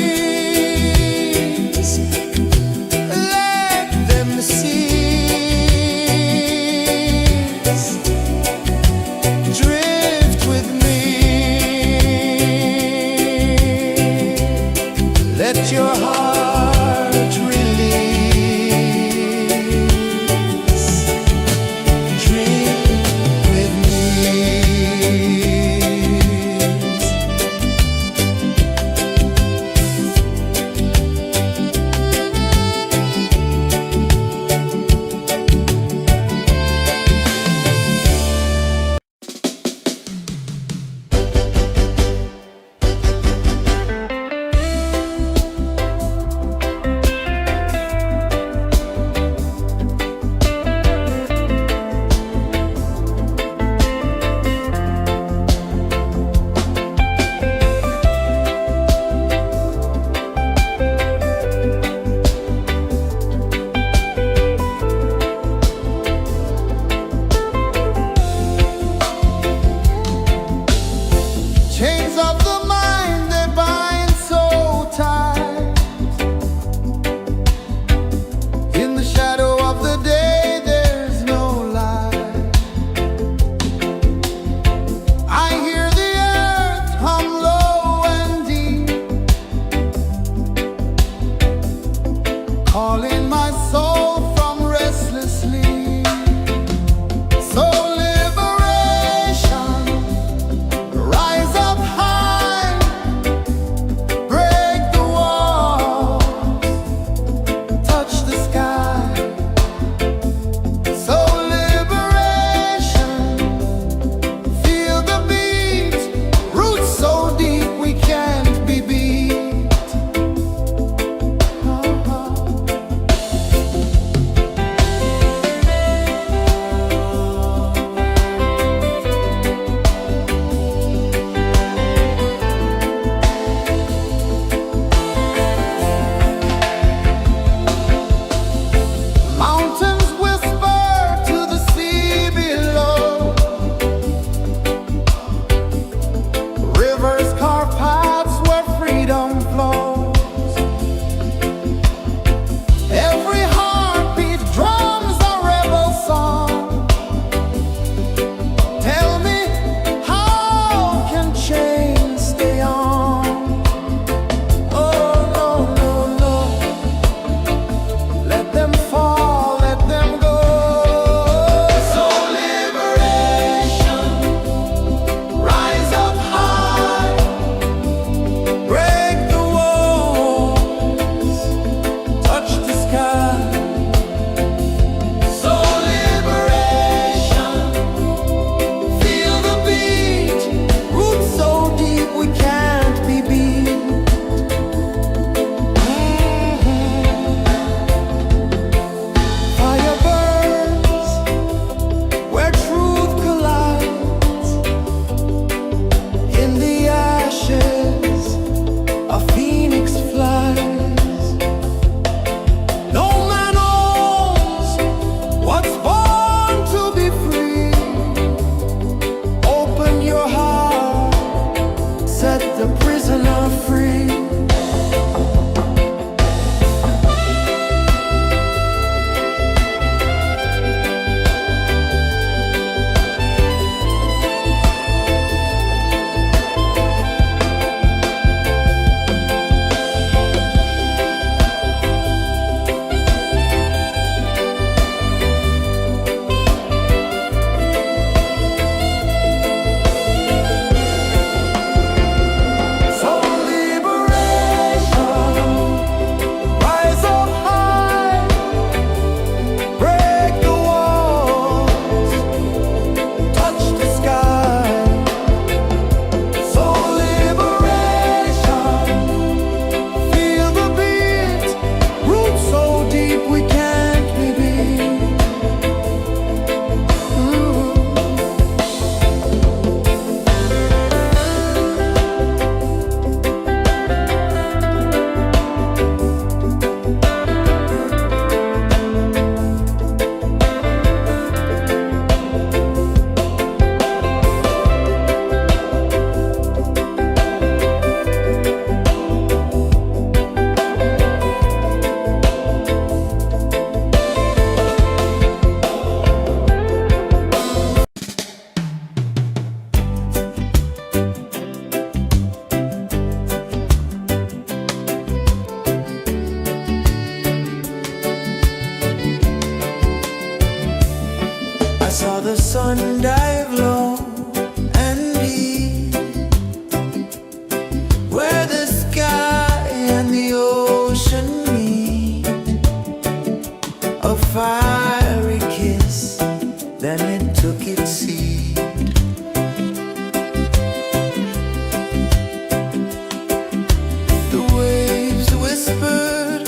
The waves whispered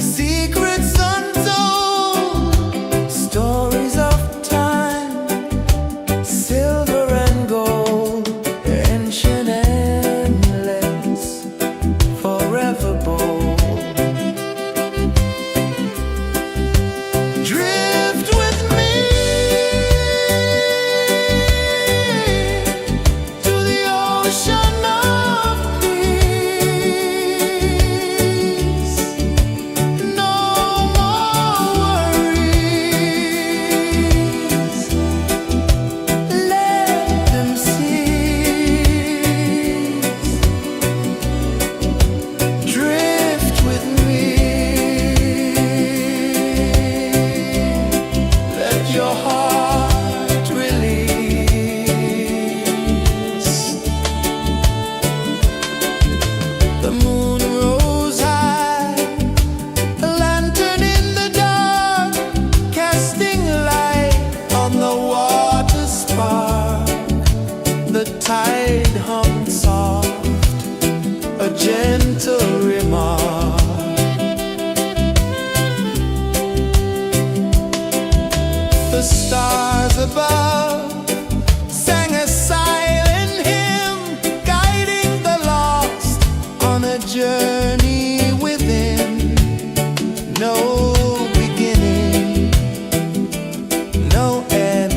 secrets untold, stories of time, silver and gold, ancient, endless, forever bold. Drift with me to the ocean of peace. No more worries. Let them cease. Drift with me. Let your heart release. The moon rose high, a lantern in the dark, casting light on the water spark. The tide hummed soft, a gentle remark. The stars above sang a silent hymn, guiding the lost on a journey within. No beginning, no end,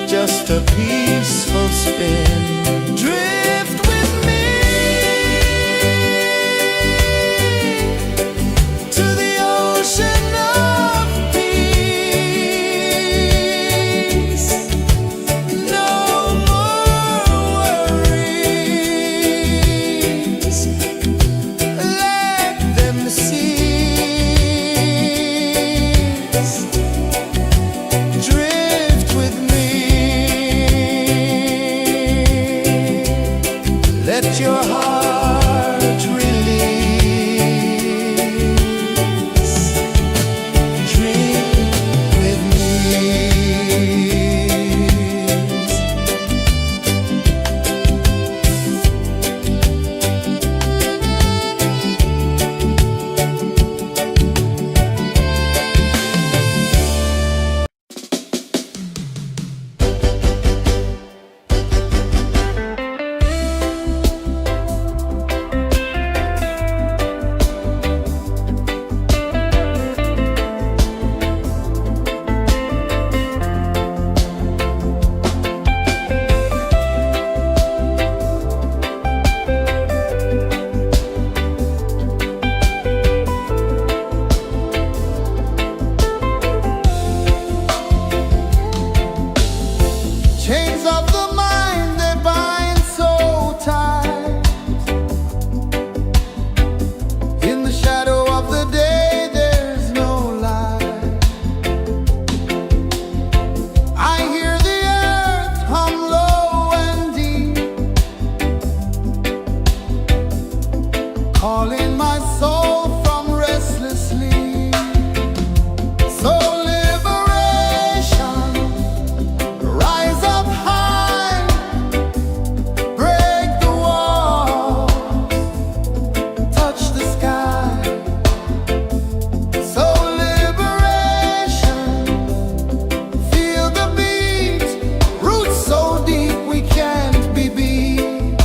just a peaceful spin. Drift with me to the ocean of peace. No more worries. Let them cease. Drift with me. Let your heart release. Dream with me. Chains of the mind, they bind so tight. In the shadow of the day, there's no light. I hear the earth hum low and deep, calling my soul from restless sleep. So liberation, rise up high, break the walls, touch the sky. So liberation, feel the beat, roots so deep we can't be beat.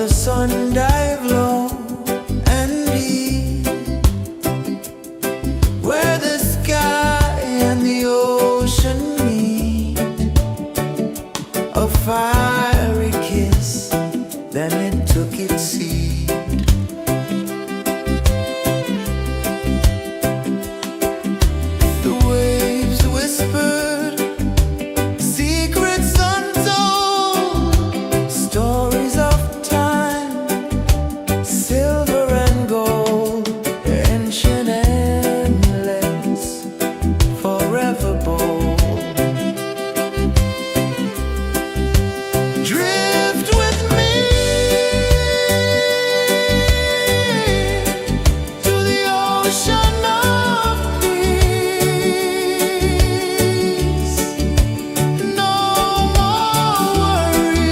the sun dive low and deep, where the sky and the ocean meet, a fiery kiss, then it took its seed. The waves whispered secrets untold, stories of time, silver and gold, ancient endless, forever bold. Drift with me to the ocean of peace. No more worries,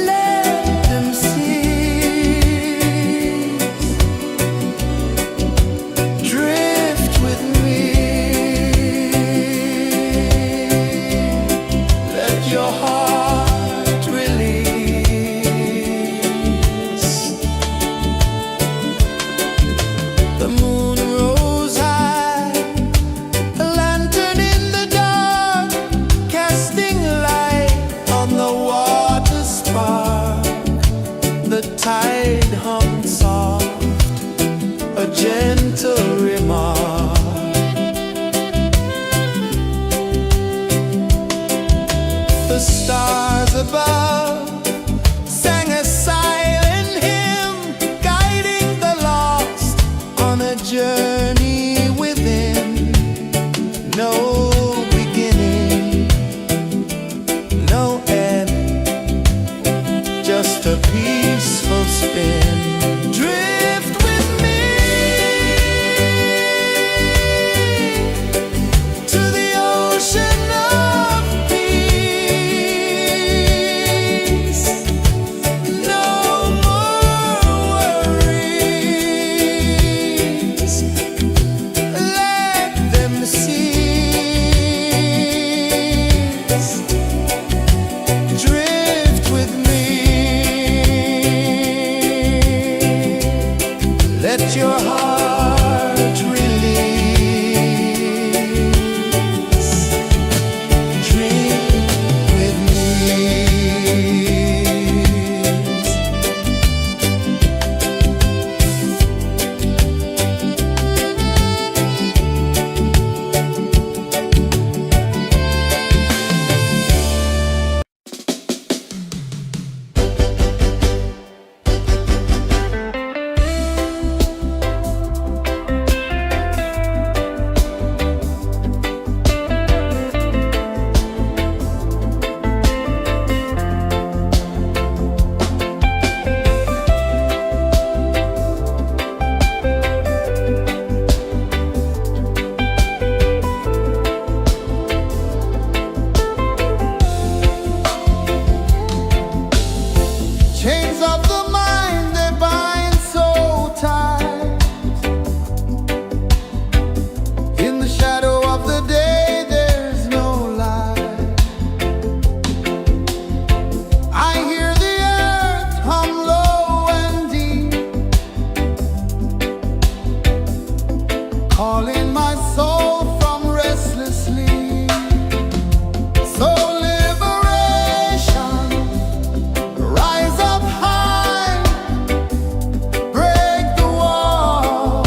let them cease. Drift with me, let your heart release. The moon rose high, a lantern in the dark, casting light on the water spark. The tide hummed soft, a gentle remark. The stars above sang a silent hymn, guiding the lost on a journey within. No beginning, no end, just a peaceful spin. Drift with me to the ocean of peace. No more worries, let them cease. Drift with me, let your heart release. Drift with me. Chains of the mind, they bind so tight. In the shadow of the day, there's no light. I hear the earth hum low and deep, calling my soul from restless sleep. So liberation, rise up high, break the wall,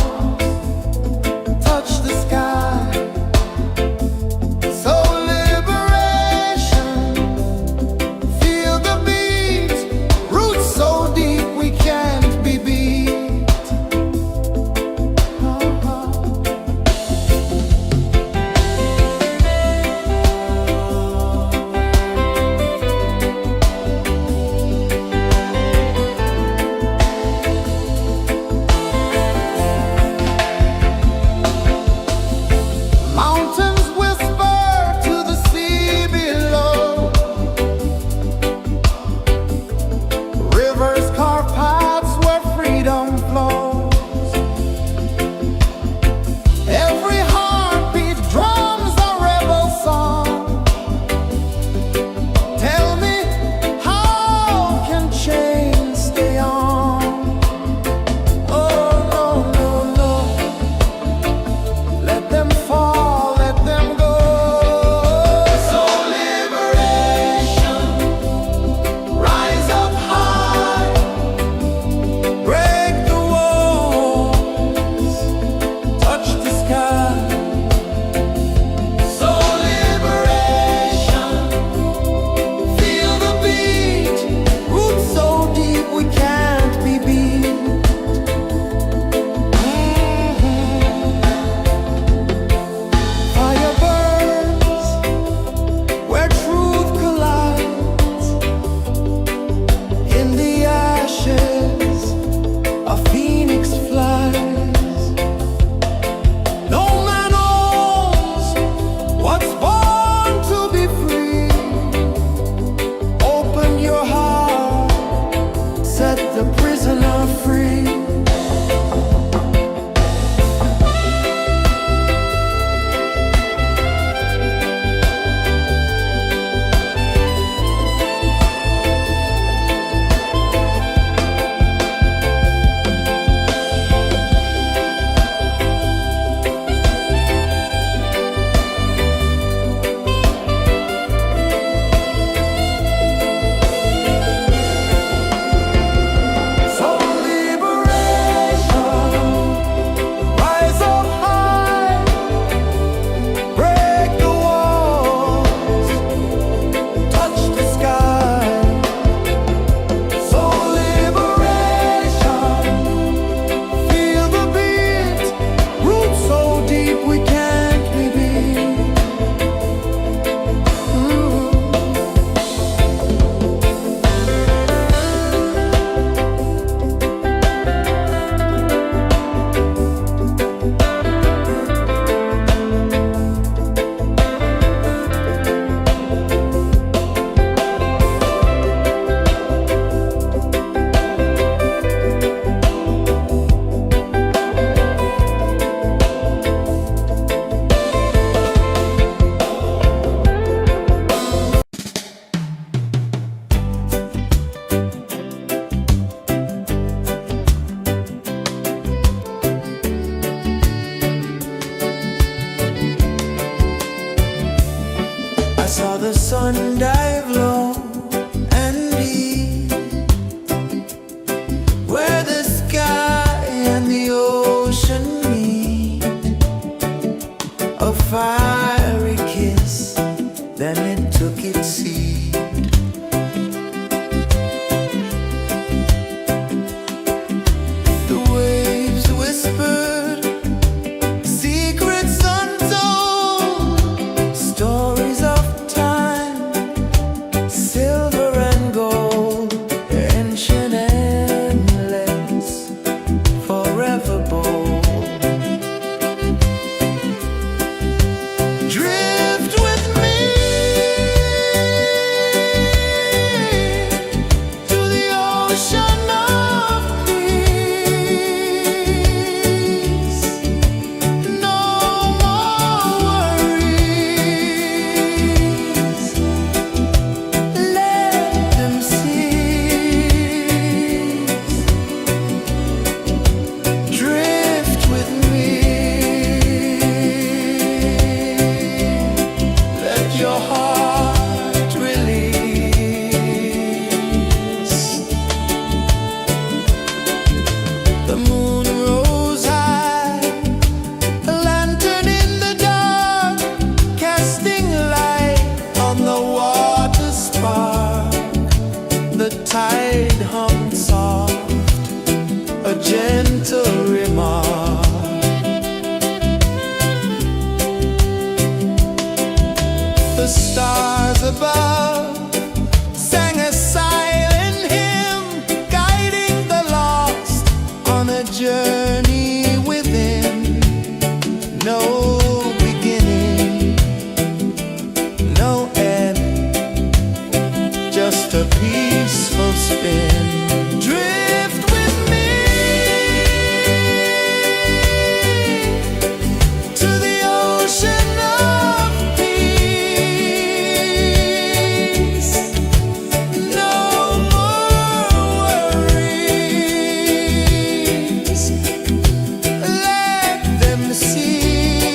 touch the sky. So liberation, feel the beat, roots so deep we can't be beat. sun dive low and deep, where the sky and the ocean meet. A fiery kiss, then it took its seed. The waves whispered secrets untold, stories of time, silver and gold, ancient, endless, forever bold. Drift with me to the ocean of peace. No more worries. Let them cease. Drift with me. Let your heart release. The moon rose high, a lantern in the dark, casting light on the water spark. The tide hummed soft, a gentle remark. The stars above sang a silent hymn, guiding the lost on a journey within. No beginning, no end, just a peaceful spin. Drift with me to the ocean of peace. No more worries. Let them cease.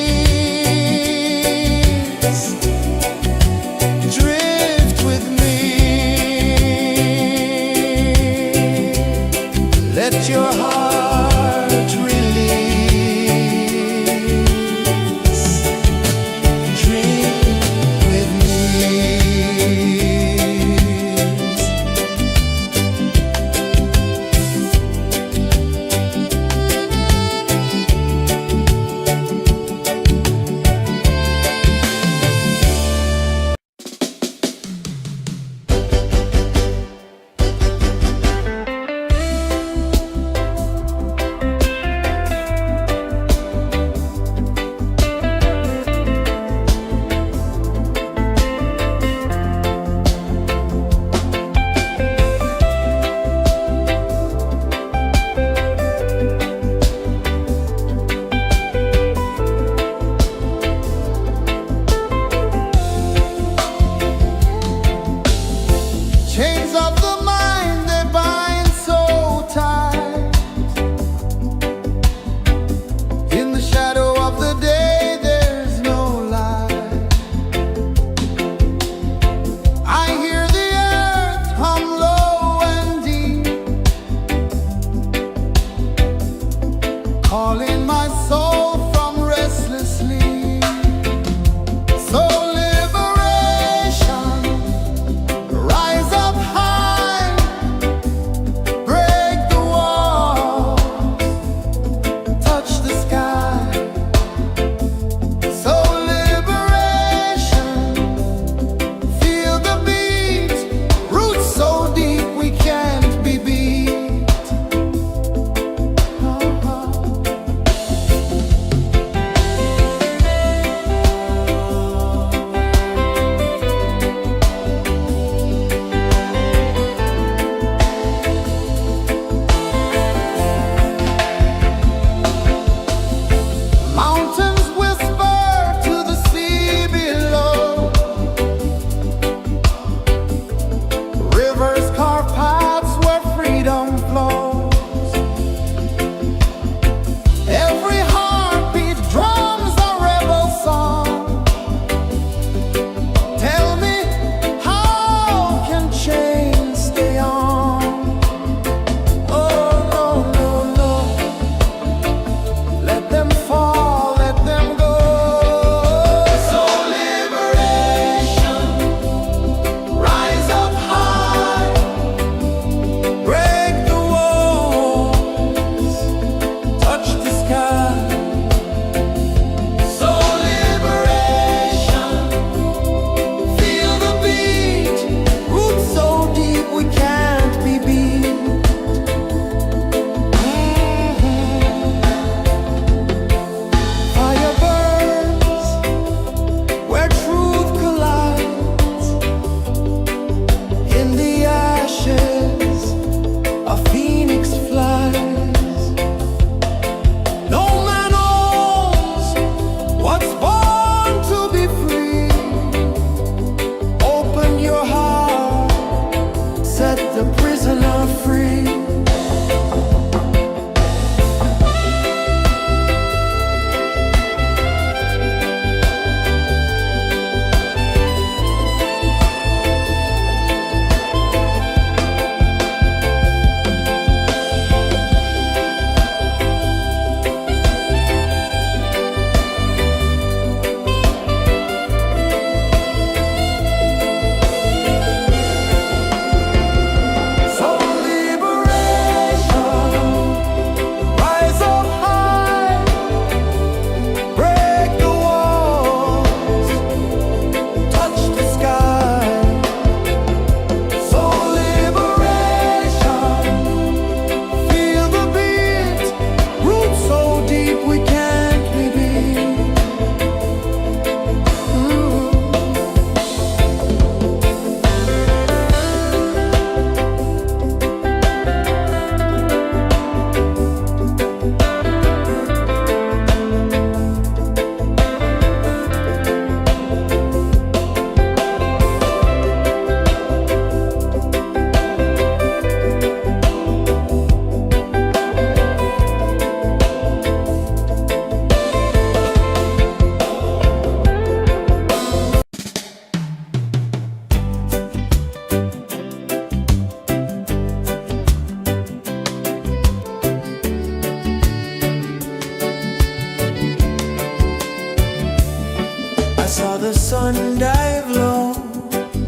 saw the sun dive low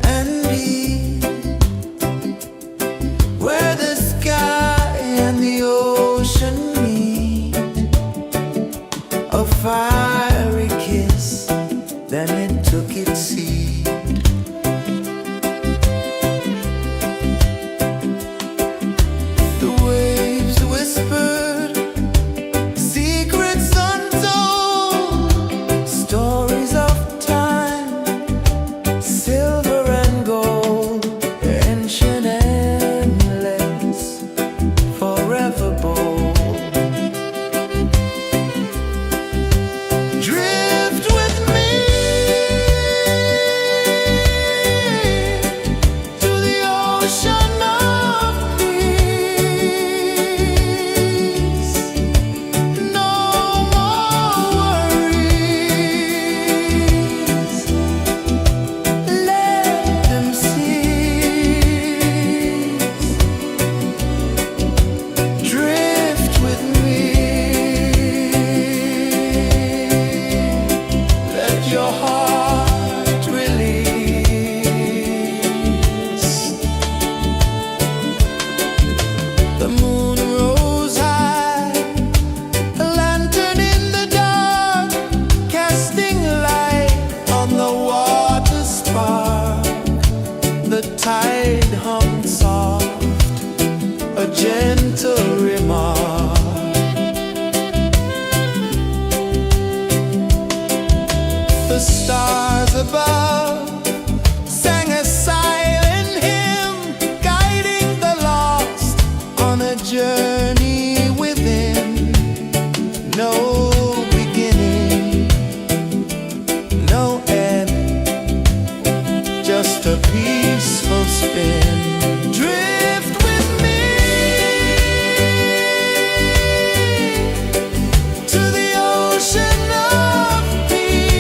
and deep, where the sky and the ocean meet. A fiery kiss, then it took its seat. The waves whispered secrets untold, stories of time, silver and gold, ancient, endless, forever bold. Drift with me to the ocean of peace. No more worries, let them cease. Drift with me, let your heart release. The moon rose high, a lantern in the dark, casting light on the water spark. The tide hummed soft, a gentle remark. The stars above sang a silent hymn, guiding the lost on a journey within. No beginning, no end, just a peaceful spin. Drift with me to the ocean of peace.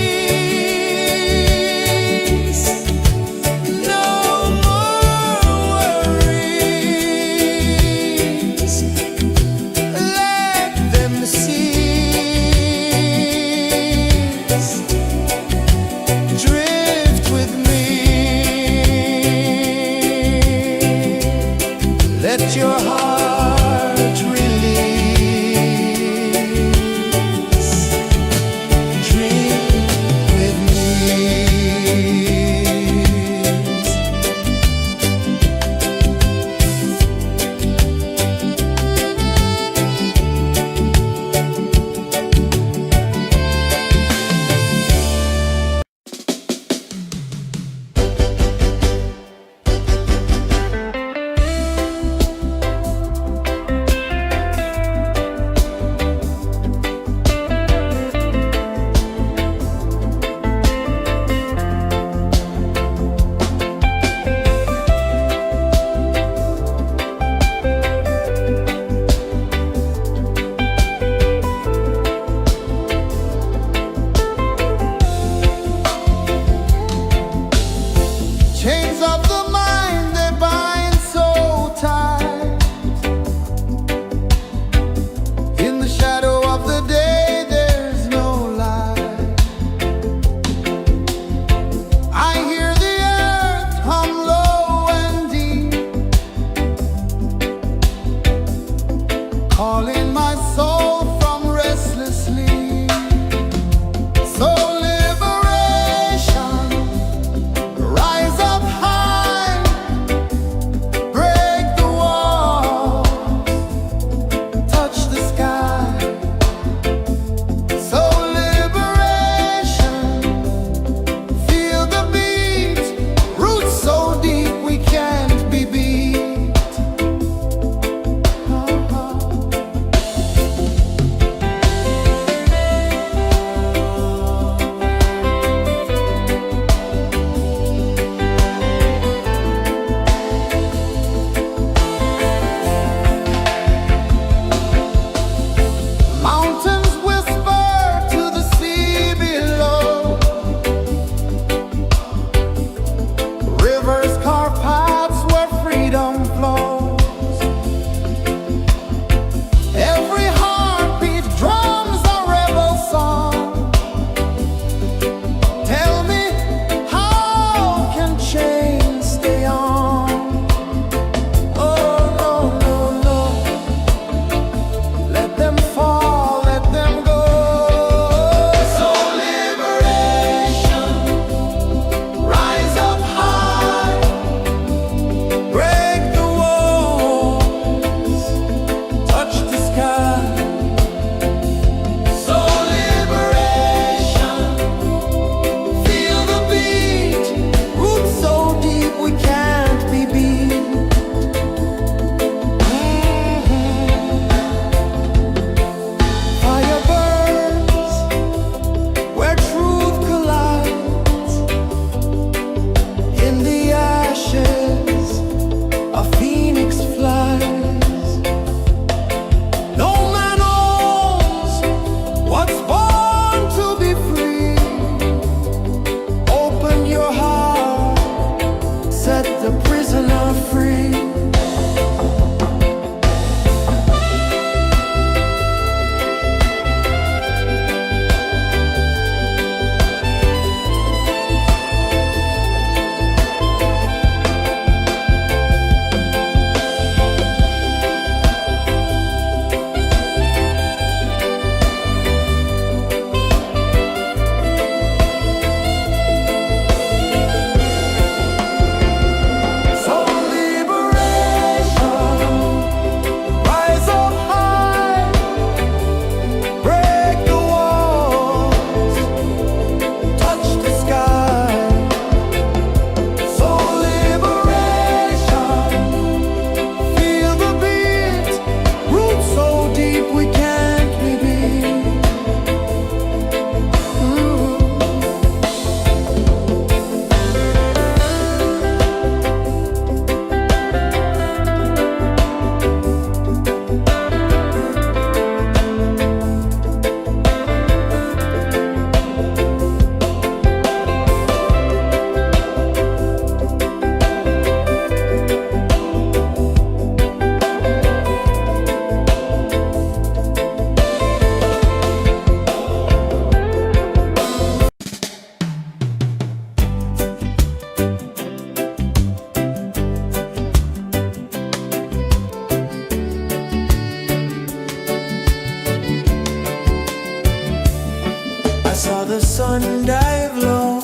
I saw the sun dive low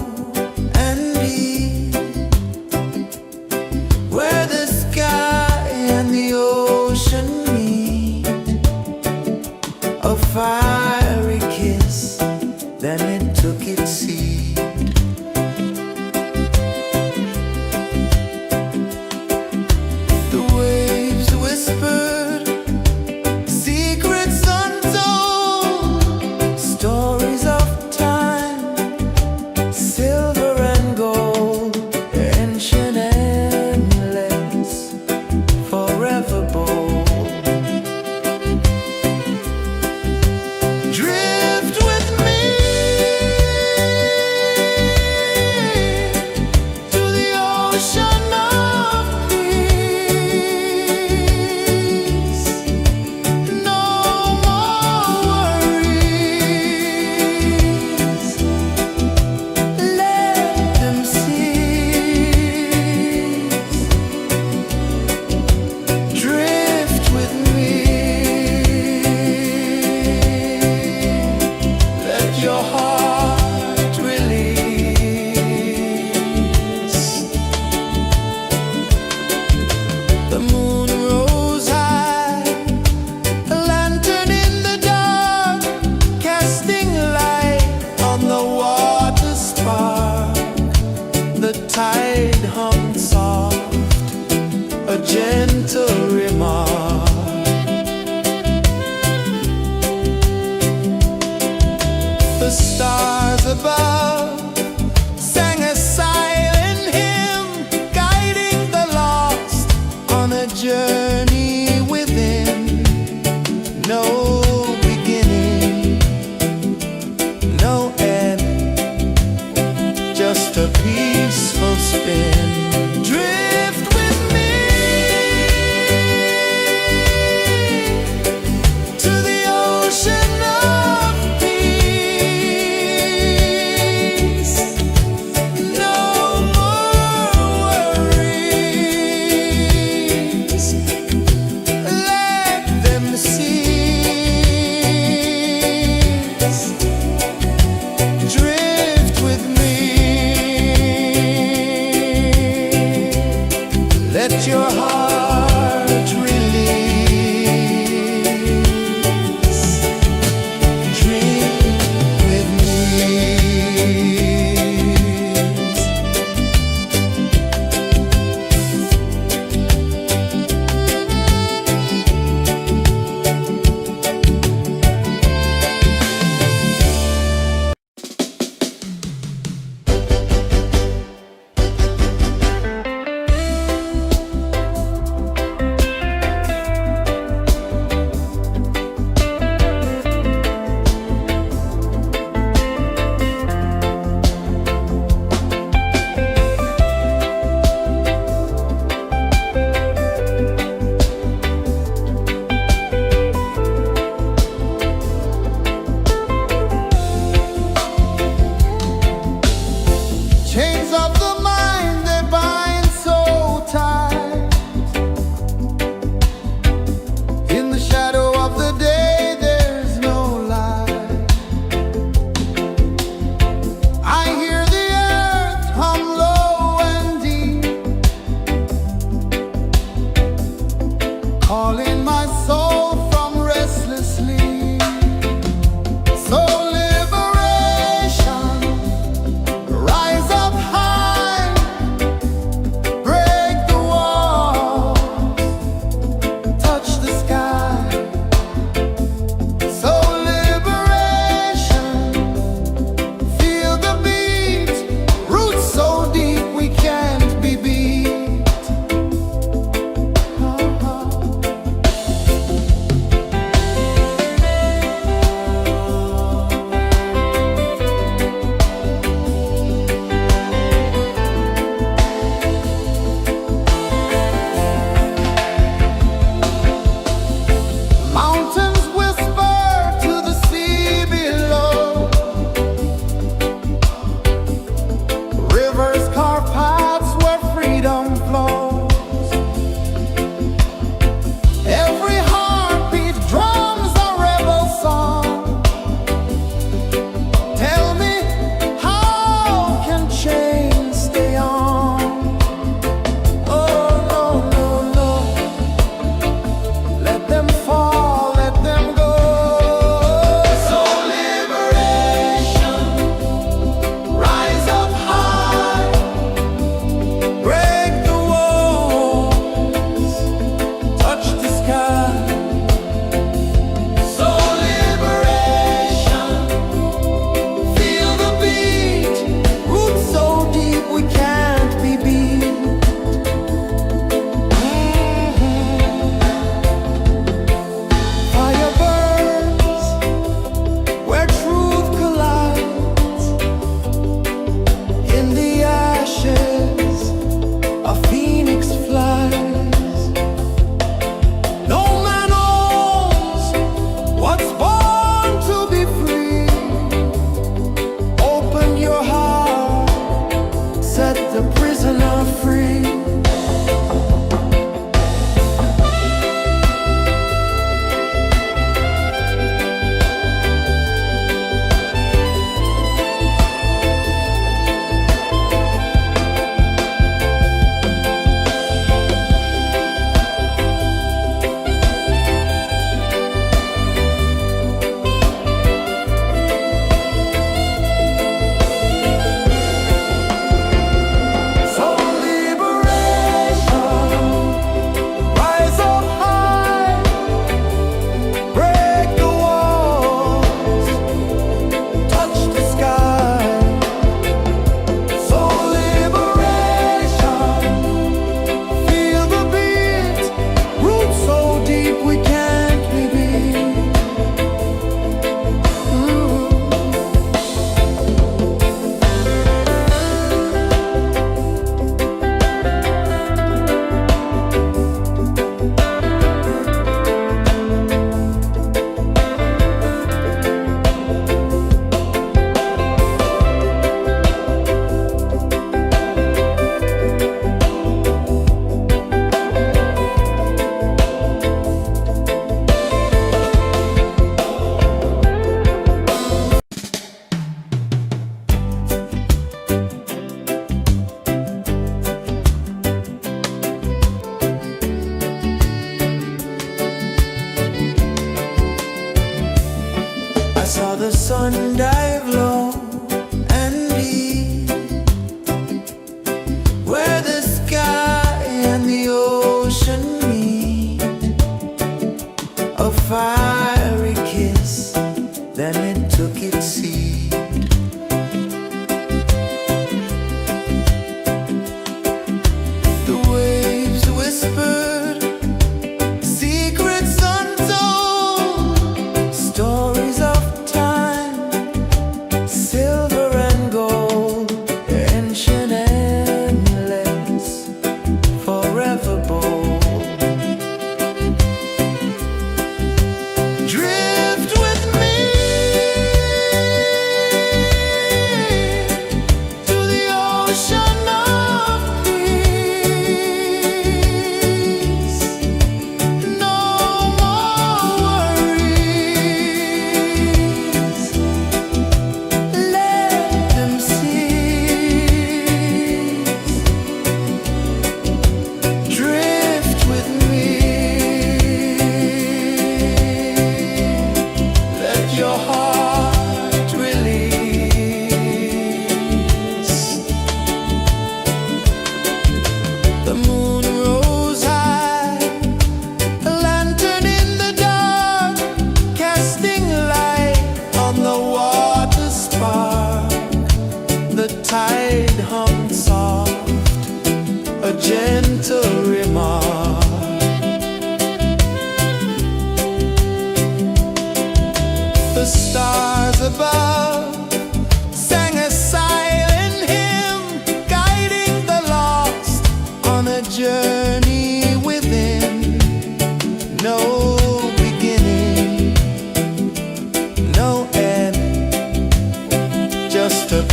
and deep, where the sky and the ocean meet. A fiery kiss, then it took its seed. The waves whispered secrets untold, stories of time, silver and gold, ancient endless, forever bold. Drift with me to the ocean of peace. No more worries, let them cease. Drift with me, let your heart release. The moon rose high, a lantern in the dark, casting light on the water spark. The tide hummed soft, a gentle remark. The stars above sang a silent hymn, guiding the lost on a journey within. No beginning, no end, just a peaceful spin. Drift with me to the ocean of peace. No more worries, let them cease. Drift with me, let your heart release. Dream with me.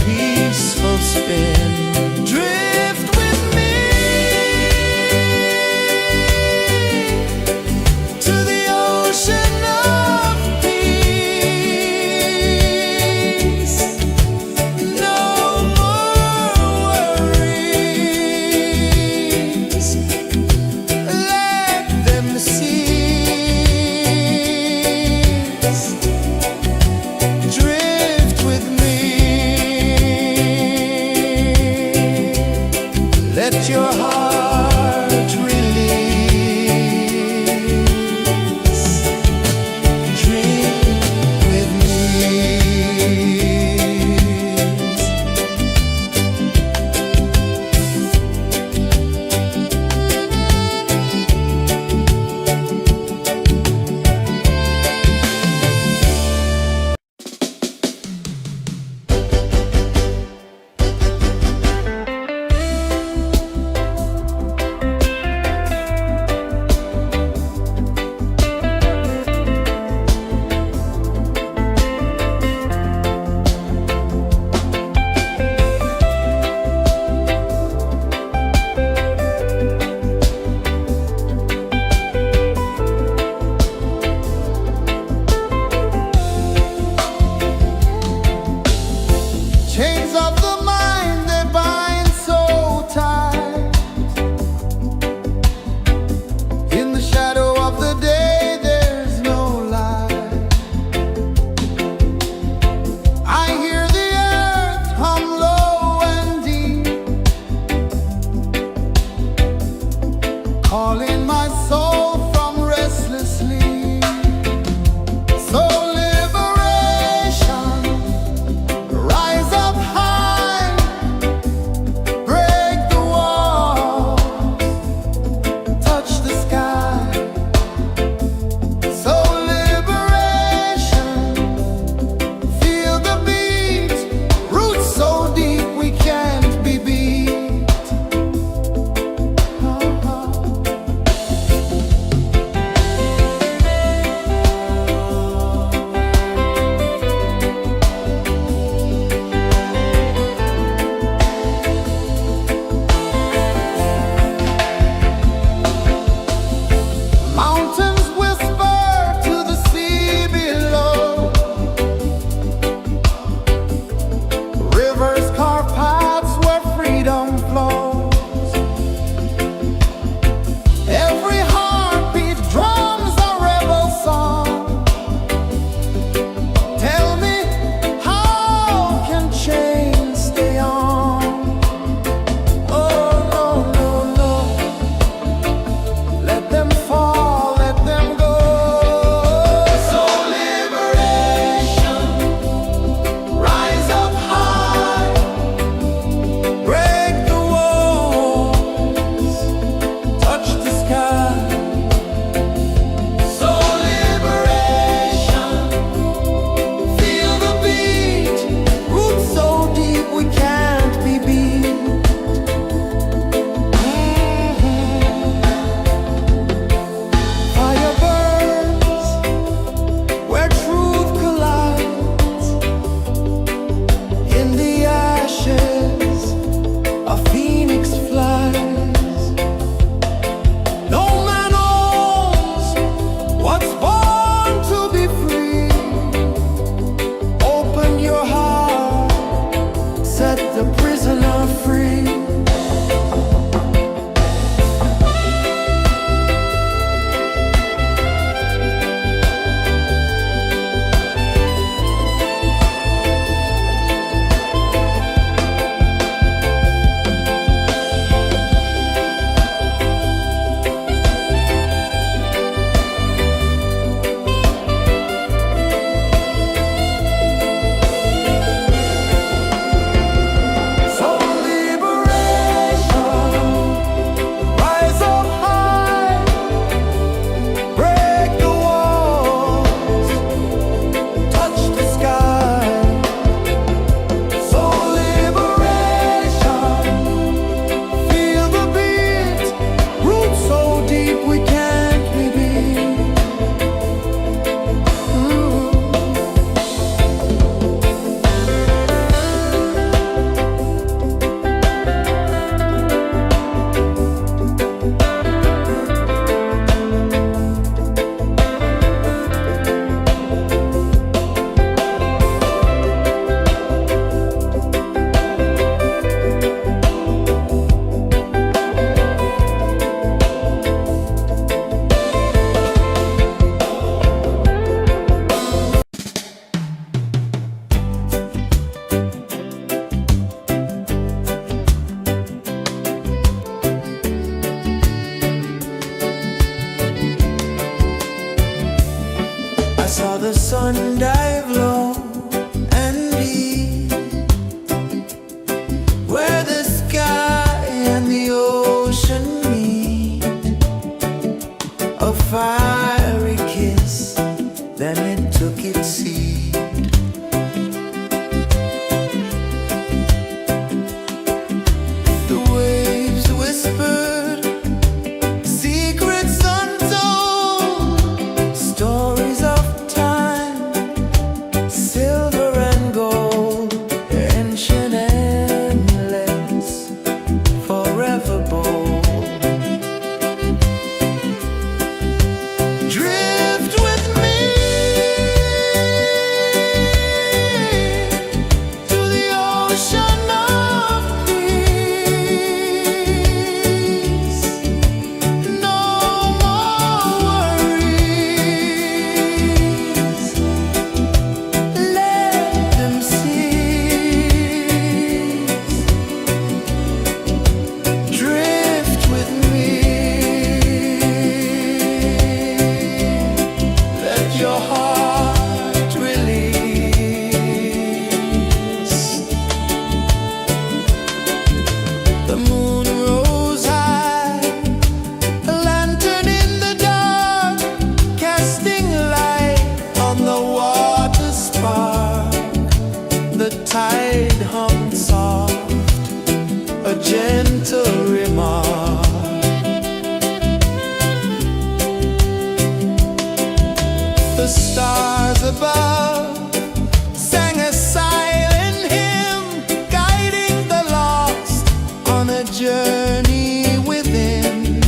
peaceful spin. Drift with me to the ocean of peace. No more worries. Let them cease. Drift with me. Let your heart release. Drift with me. Chains of the mind, they bind so tight. In the shadow of the day, there's no light. I hear the earth hum low and deep, calling my soul from restless sleep. So liberation, rise up high, break the wall, touch the sky. So liberation, feel the beat, roots so deep we can't be beat. Mountains whisper to the sea below. Rivers carve paths where freedom flows. Every heartbeat drums a rebel song. Tell me, how can chains stay on? Oh, no, no, no. Let them fall, let them go. So liberation, rise up high, ocean of peace. No more worries. Let them cease. Drift with me. Let your heart release. The moon rose high, a lantern in the dark, casting light on the water spark. The tide hummed soft, a gentle remark. The stars above sang a silent hymn, guiding the lost on a journey within.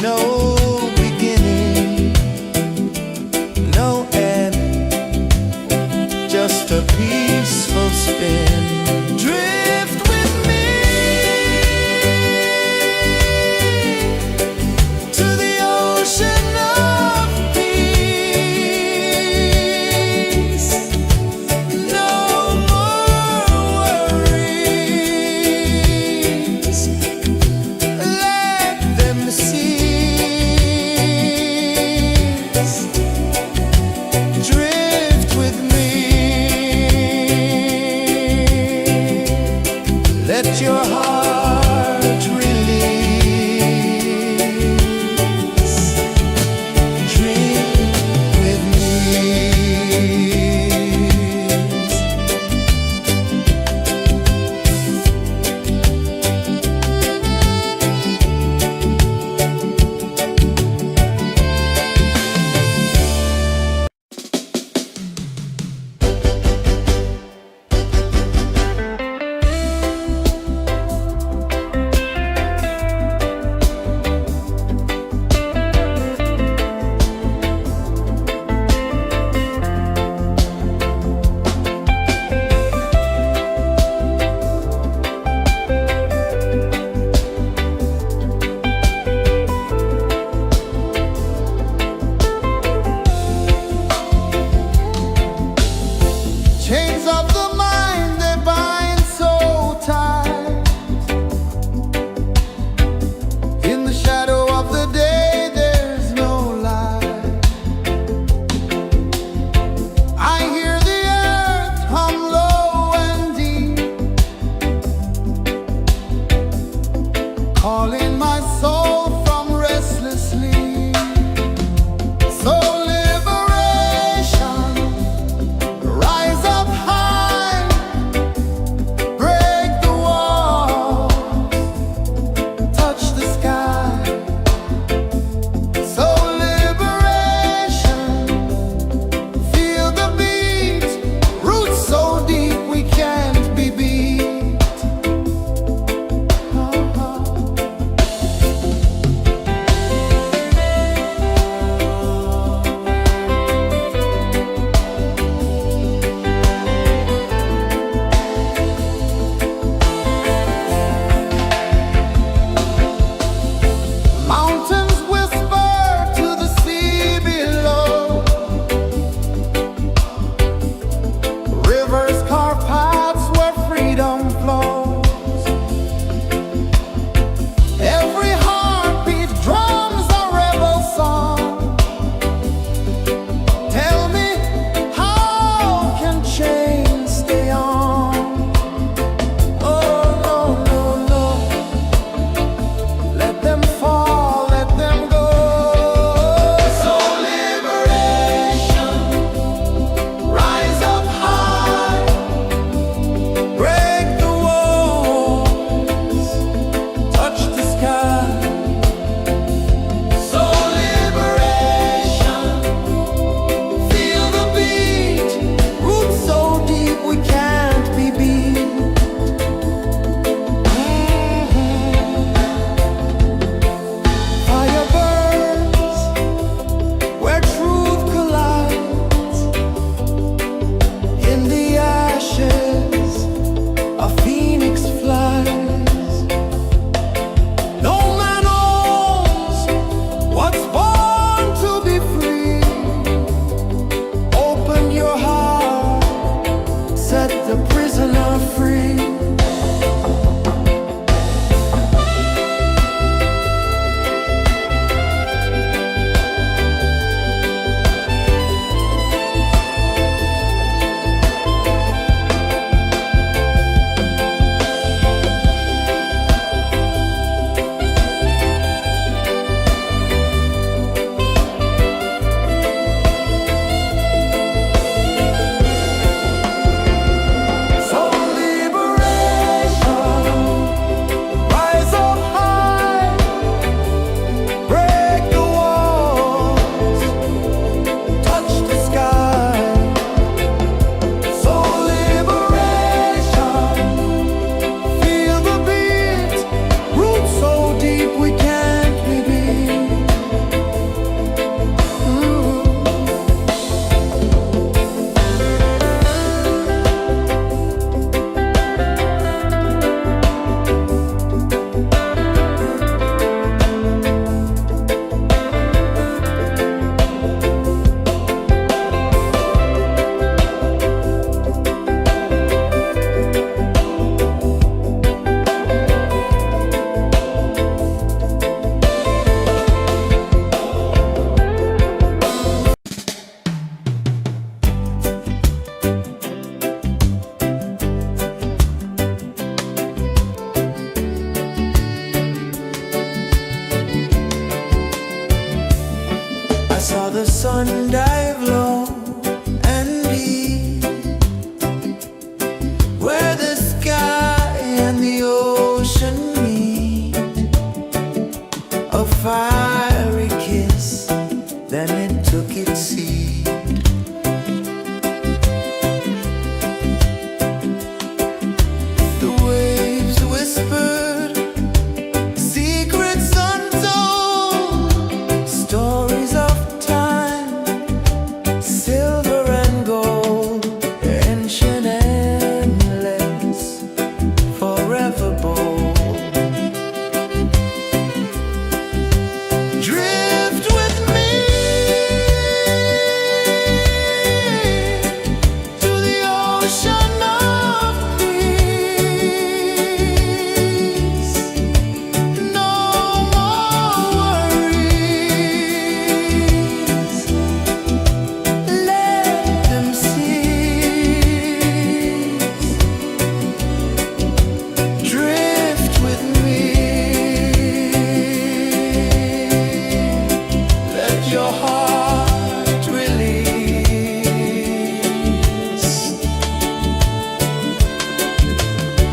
No beginning, no end, just a peaceful spin. Drift with me to the ocean of peace. No more worries. Let them cease. Drift with me. Let your heart release. Dream with me.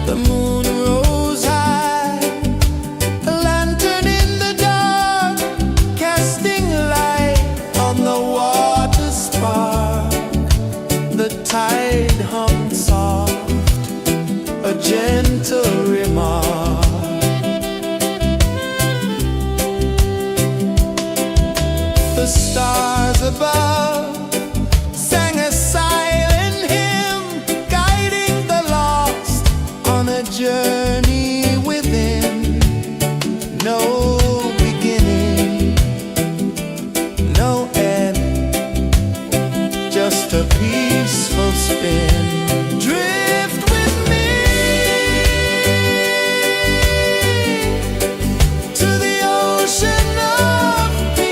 The moon rose high, a lantern in the dark, casting light on the water spark. The tide hummed soft, a gentle remark. The stars above sang a silent hymn, guiding the lost on a journey within. No beginning, no end, just a peaceful spin. Drift with me to the ocean of peace.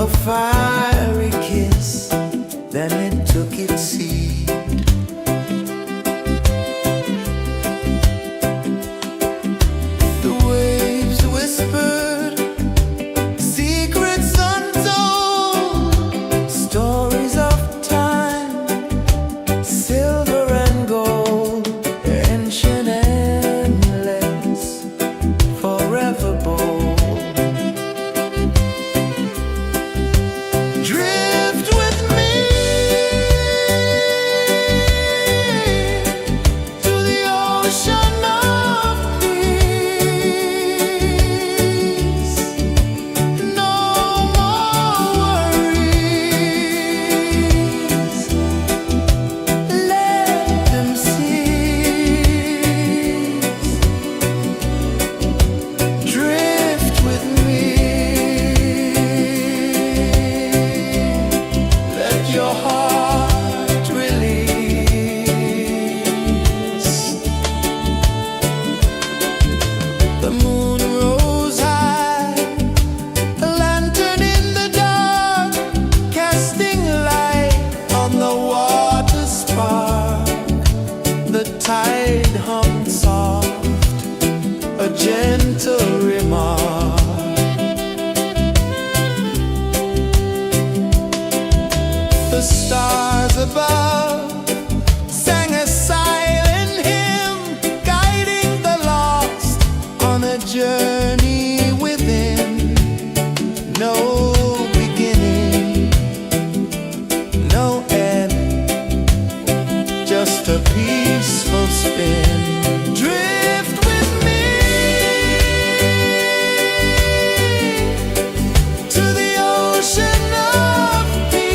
a fiery kiss, then it took its seed. The waves whispered secrets untold, stories of time, silver and gold, ancient, endless, forever bold. Drift with me to the ocean of peace. No more worries, let them cease. Drift with me, let your heart release. The moon rose high, a lantern in the dark, casting light on the water spark. The tide hummed soft, a gentle remark. The stars above sang a silent hymn, guiding the lost on a journey within. No beginning, no end, just a peaceful spin. Drift with me to the ocean of peace.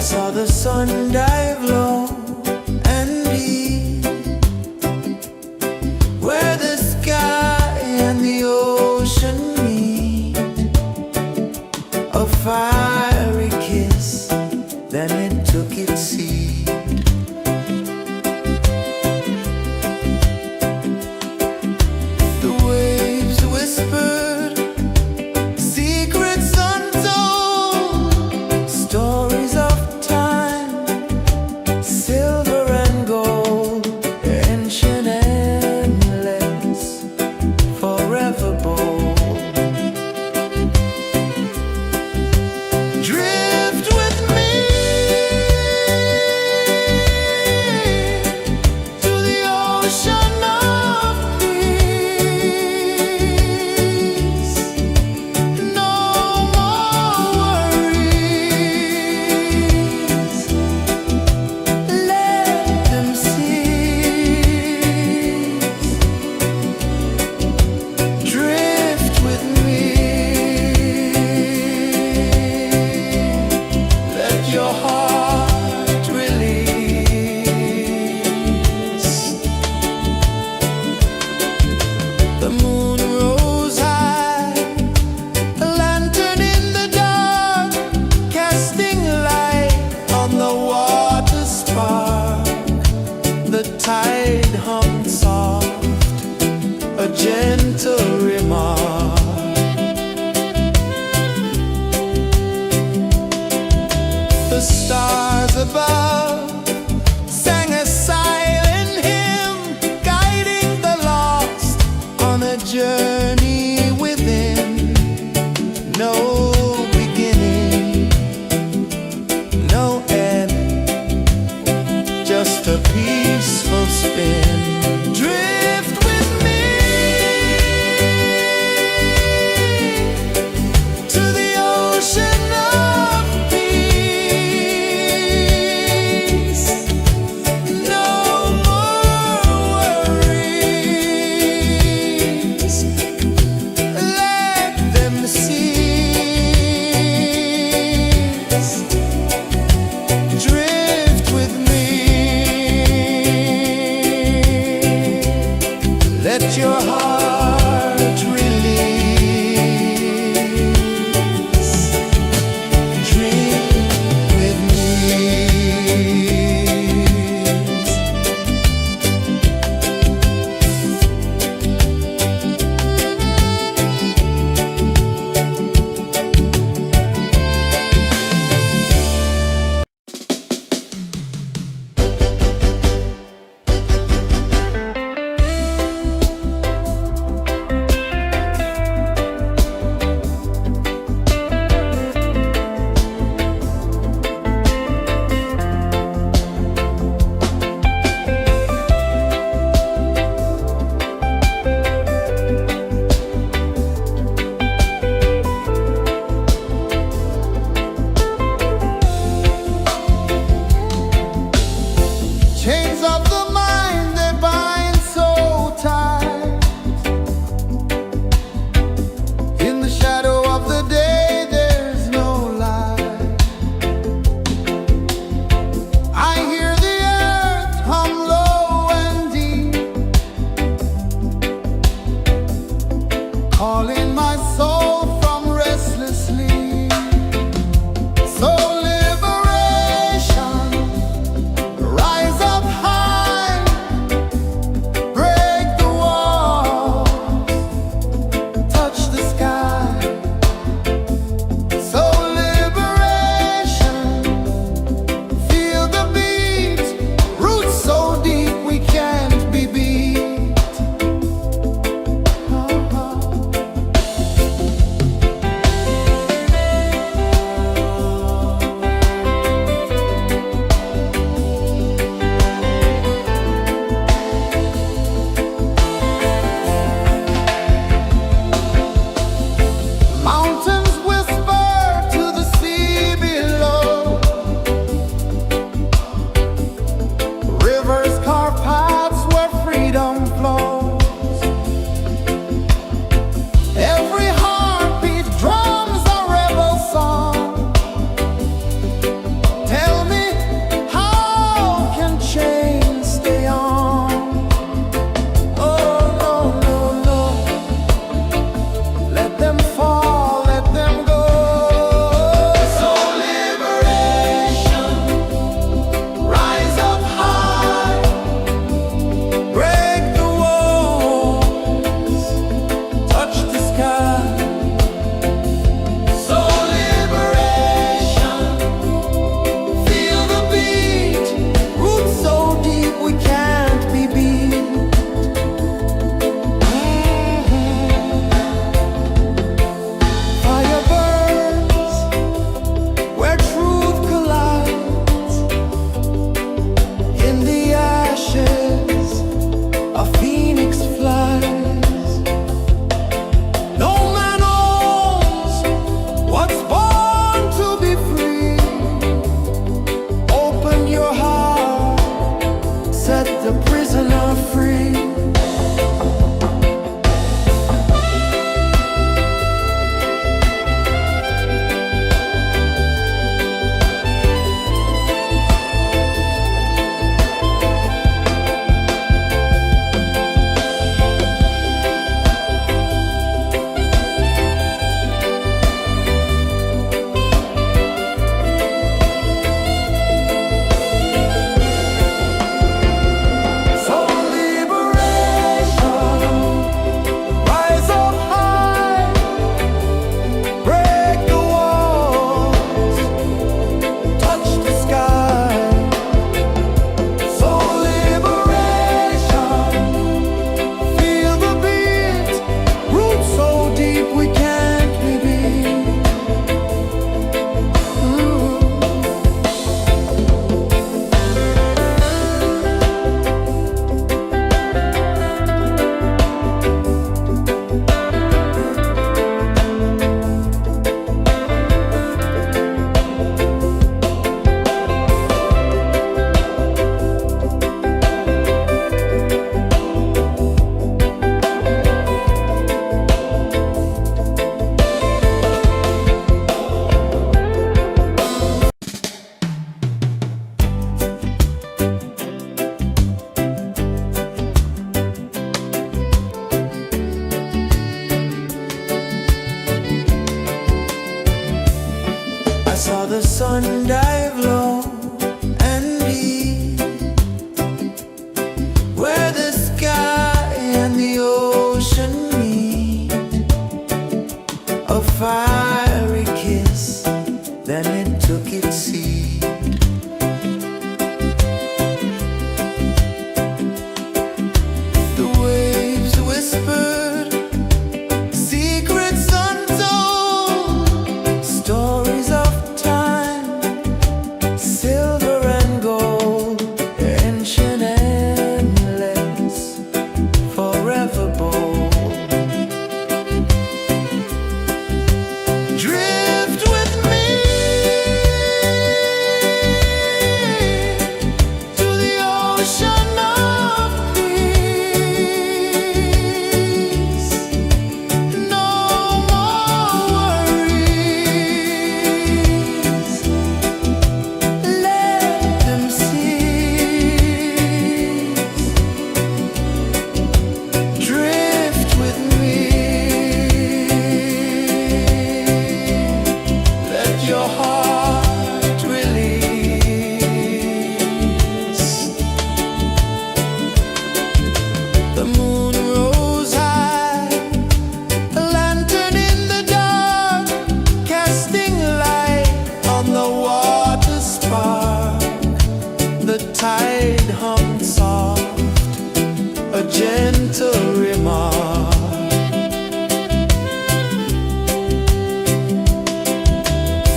saw the sun dive low and deep, where the sky and the ocean meet. A fiery kiss, then it took its seed. The waves whispered secrets untold, stories of time, silver and gold, ancient, endless, forever bold. Drift with me to the ocean of peace. No more worries, let them cease. Drift with me, let your heart release. The moon rose high, a lantern in the dark, casting light on the water spark. The tide hummed soft, a gentle remark. The stars above sang a silent hymn, guiding the lost on a journey within. No beginning, no end, just a peaceful spin. Drift with me to the ocean of peace. sun dive low and deep, where the sky and the ocean meet, a fiery kiss, then it took its seat. The waves whispered secrets untold, stories of time, silver and gold, ancient, endless, forever bold. Drift with me to the ocean of peace. No more worries, let them cease. Drift with me, let your heart release. The moon rose high, a lantern in the dark, casting light on the water spark. The tide hummed soft, a gentle remark.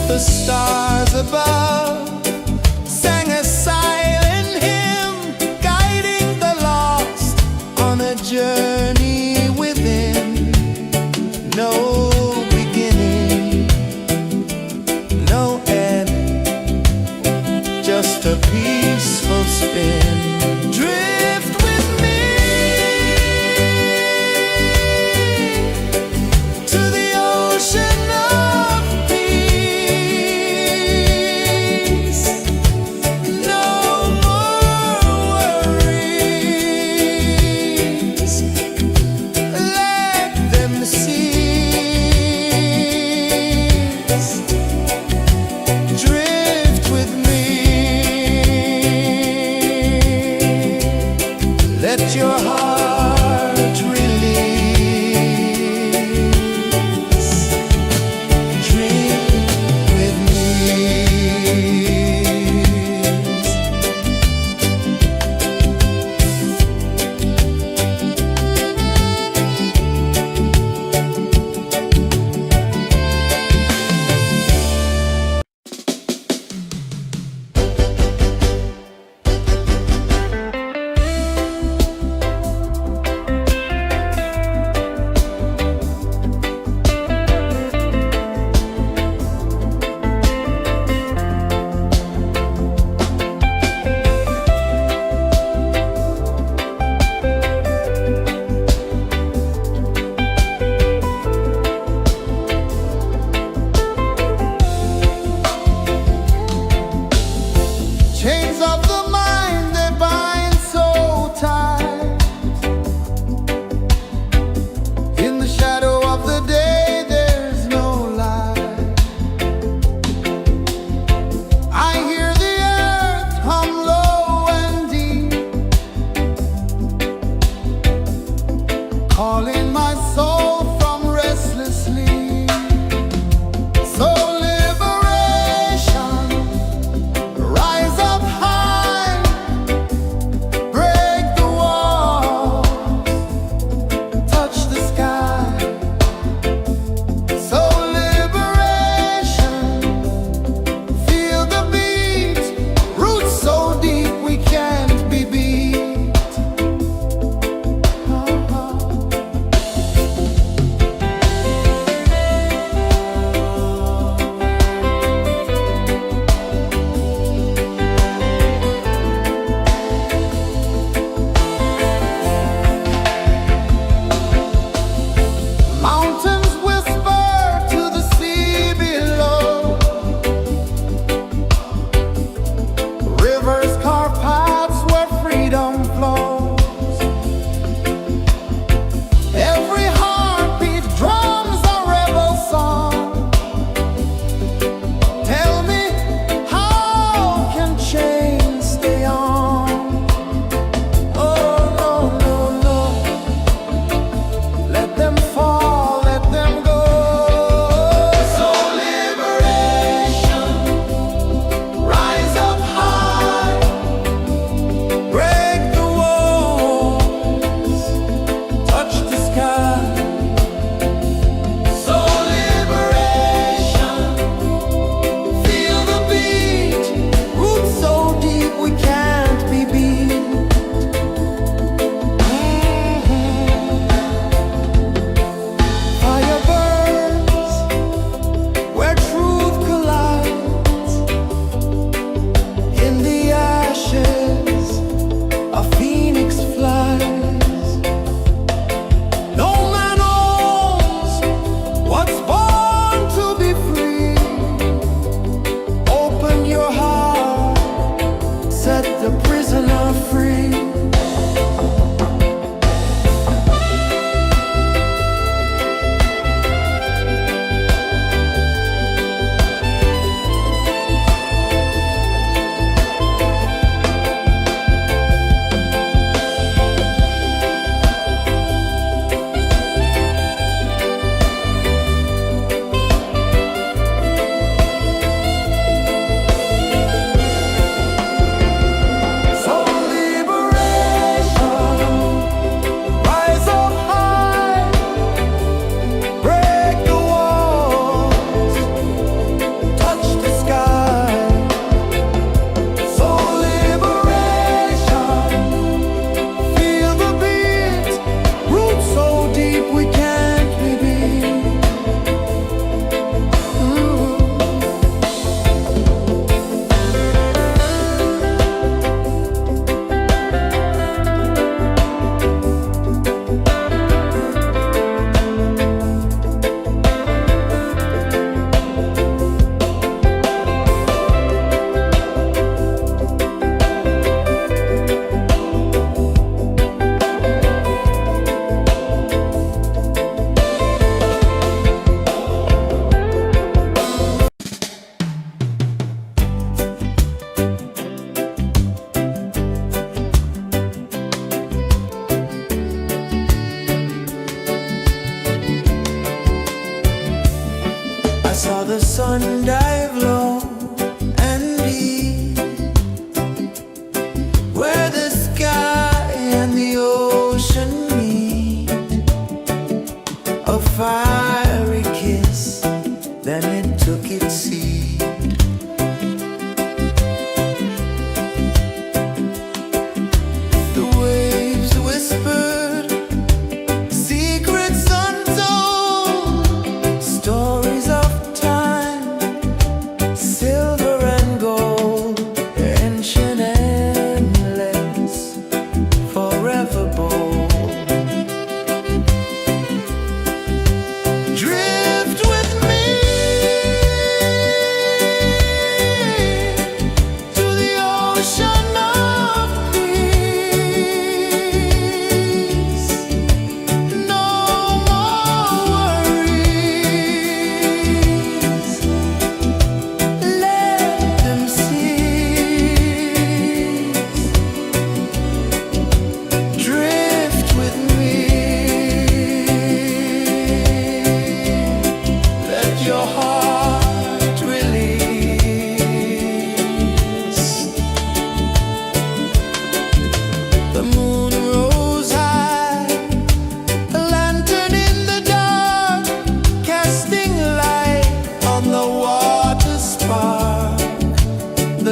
The stars above sang a silent hymn, guiding the lost on a journey within. No beginning, no end, just a peaceful spin. Drift with me to the ocean of peace. No more worries, let them cease. Drift with me.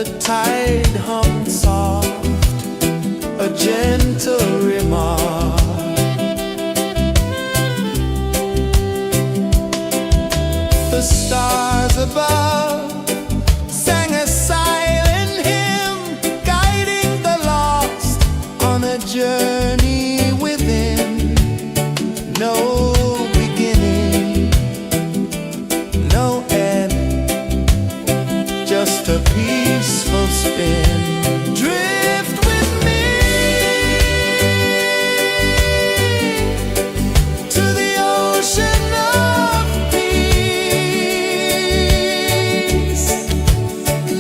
the tide hung soft, a gentle remark. The stars above sang a silent hymn, guiding the lost on a journey within. No beginning, no end, just a peaceful spin. Drift with me to the ocean of peace.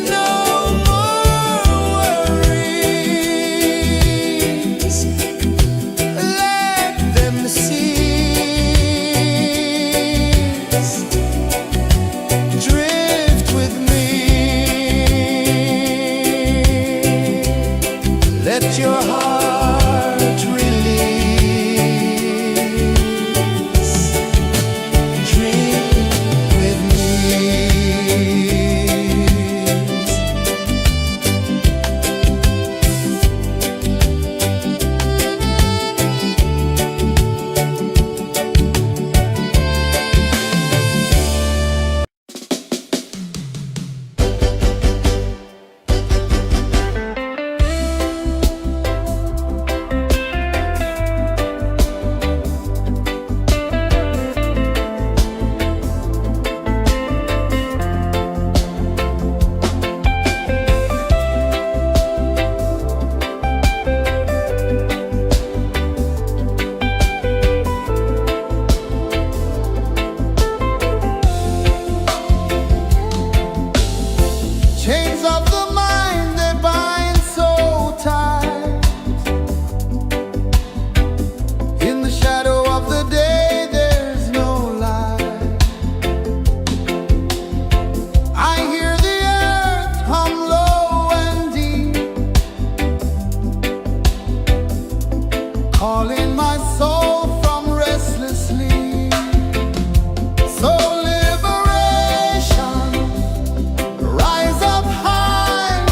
No more worries, let them cease. Drift with me, let your heart release. Dream with me. Chains of the mind, they bind so tight. In the shadow of the day, there's no light. I hear the earth hum low and deep, calling my soul from restless sleep. So liberation, rise up high,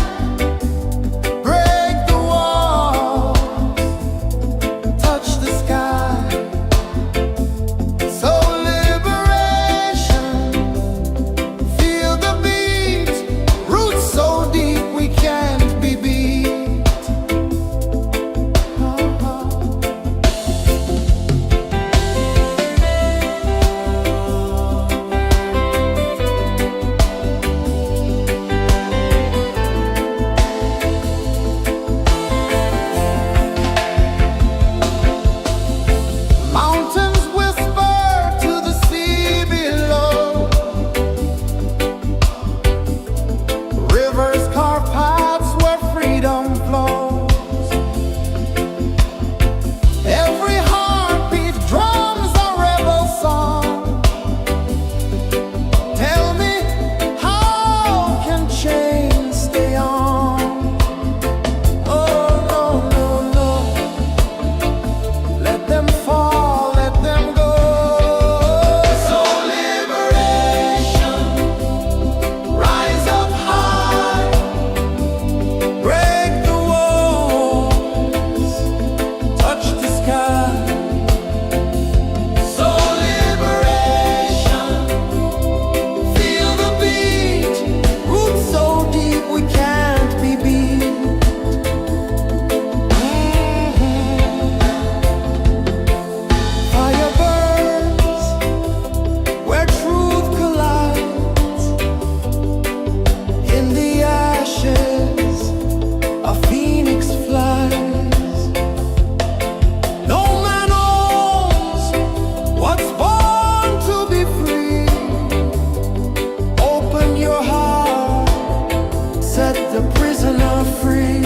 break the walls, touch the sky. So liberation, feel the beat, roots so deep we can't be beat. Mountains whisper to the sea below, rivers carve paths where freedom flows. Every heartbeat drums a rebel song. Tell me, how can chains stay on? Oh no, no, no, let them fall, let them go. So liberation, rise up high, break the walls, touch the sky. So liberation, feel the beat, roots so deep we can't be beat. Fire burns where truth collides. In the ashes, a phoenix flies. No man owns what's born to be free. Open your heart, set the prisoner free.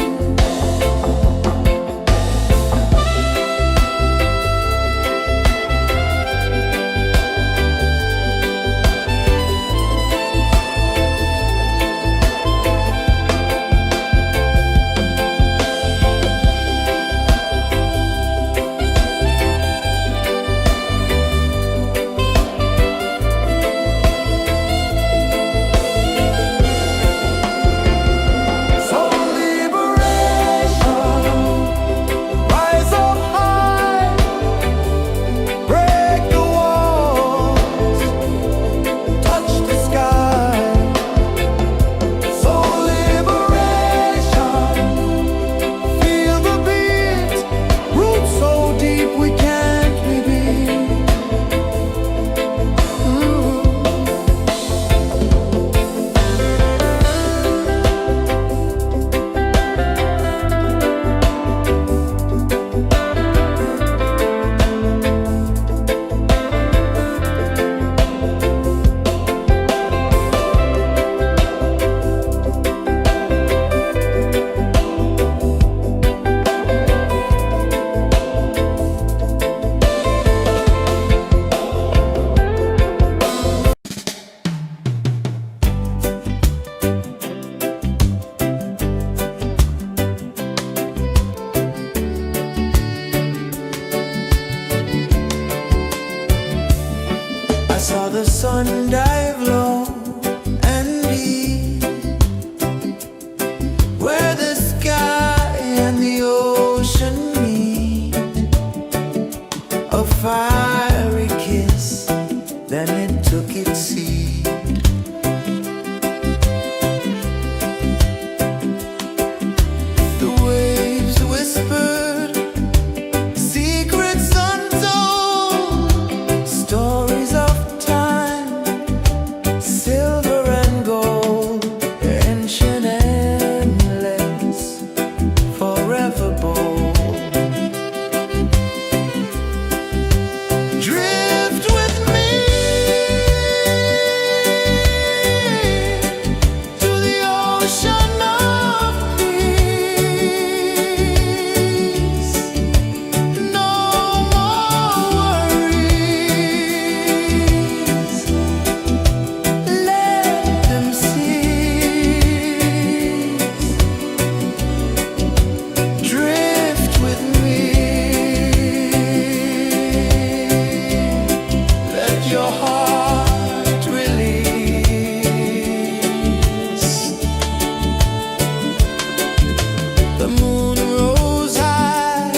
The moon rose high,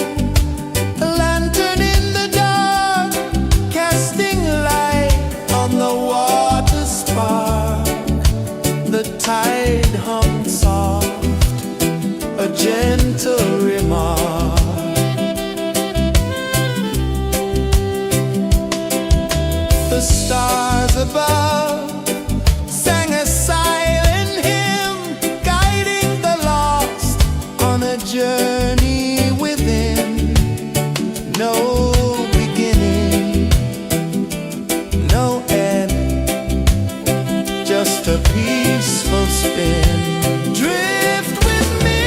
a lantern in the dark, casting light on the water spark. The tide hummed soft, a gentle remark. The stars above sang a silent hymn, guiding the lost on a journey within. No beginning, no end, just a peaceful spin. Drift with me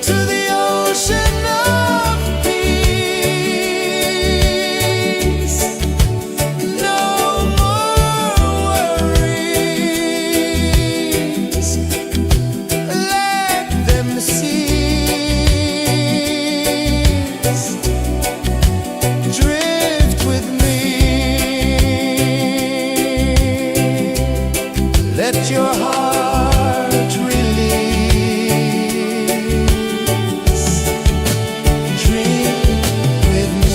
to the ocean of peace. No more worries, let them cease. Drift with me, let your heart release. Dream with me.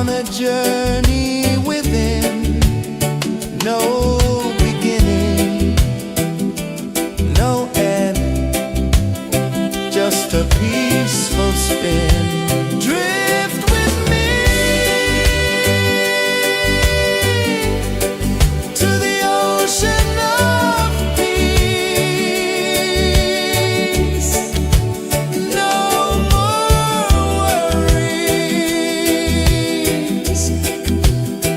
on a journey within, no beginning, no end, just a peaceful spin. Drift with me to the ocean of peace. No more worries,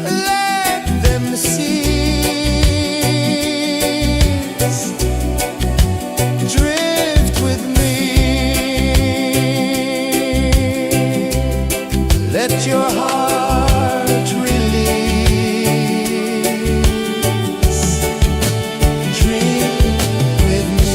let them cease. Drift with me, let your heart release. Dream with me.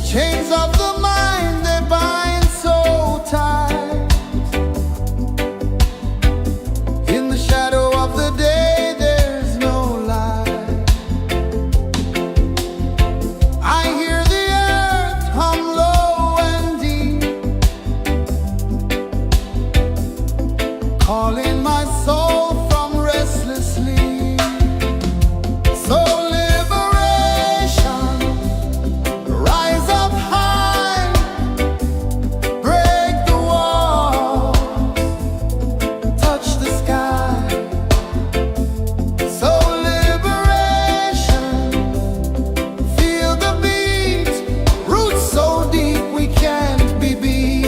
Chains of the mind, they bind so tight. In the shadow of the day, there's no light. I hear the earth hum low and deep, calling my soul from restless sleep. So liberation, rise up high, break the walls, touch the sky. So liberation, feel the beat, roots so deep we can't be beat.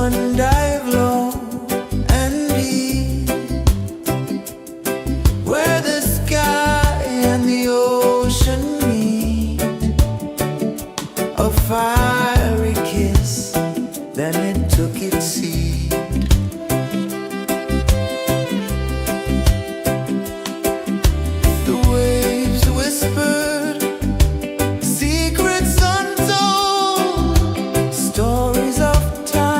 one dive low and deep, where the sky and the ocean meet. A fiery kiss, then it took its seat. The waves whispered secrets untold, stories of time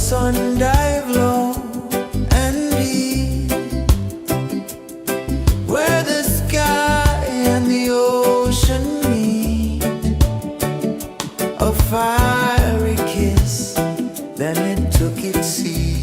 sun dive low and deep, where the sky and the ocean meet, a fiery kiss, then it took its seat.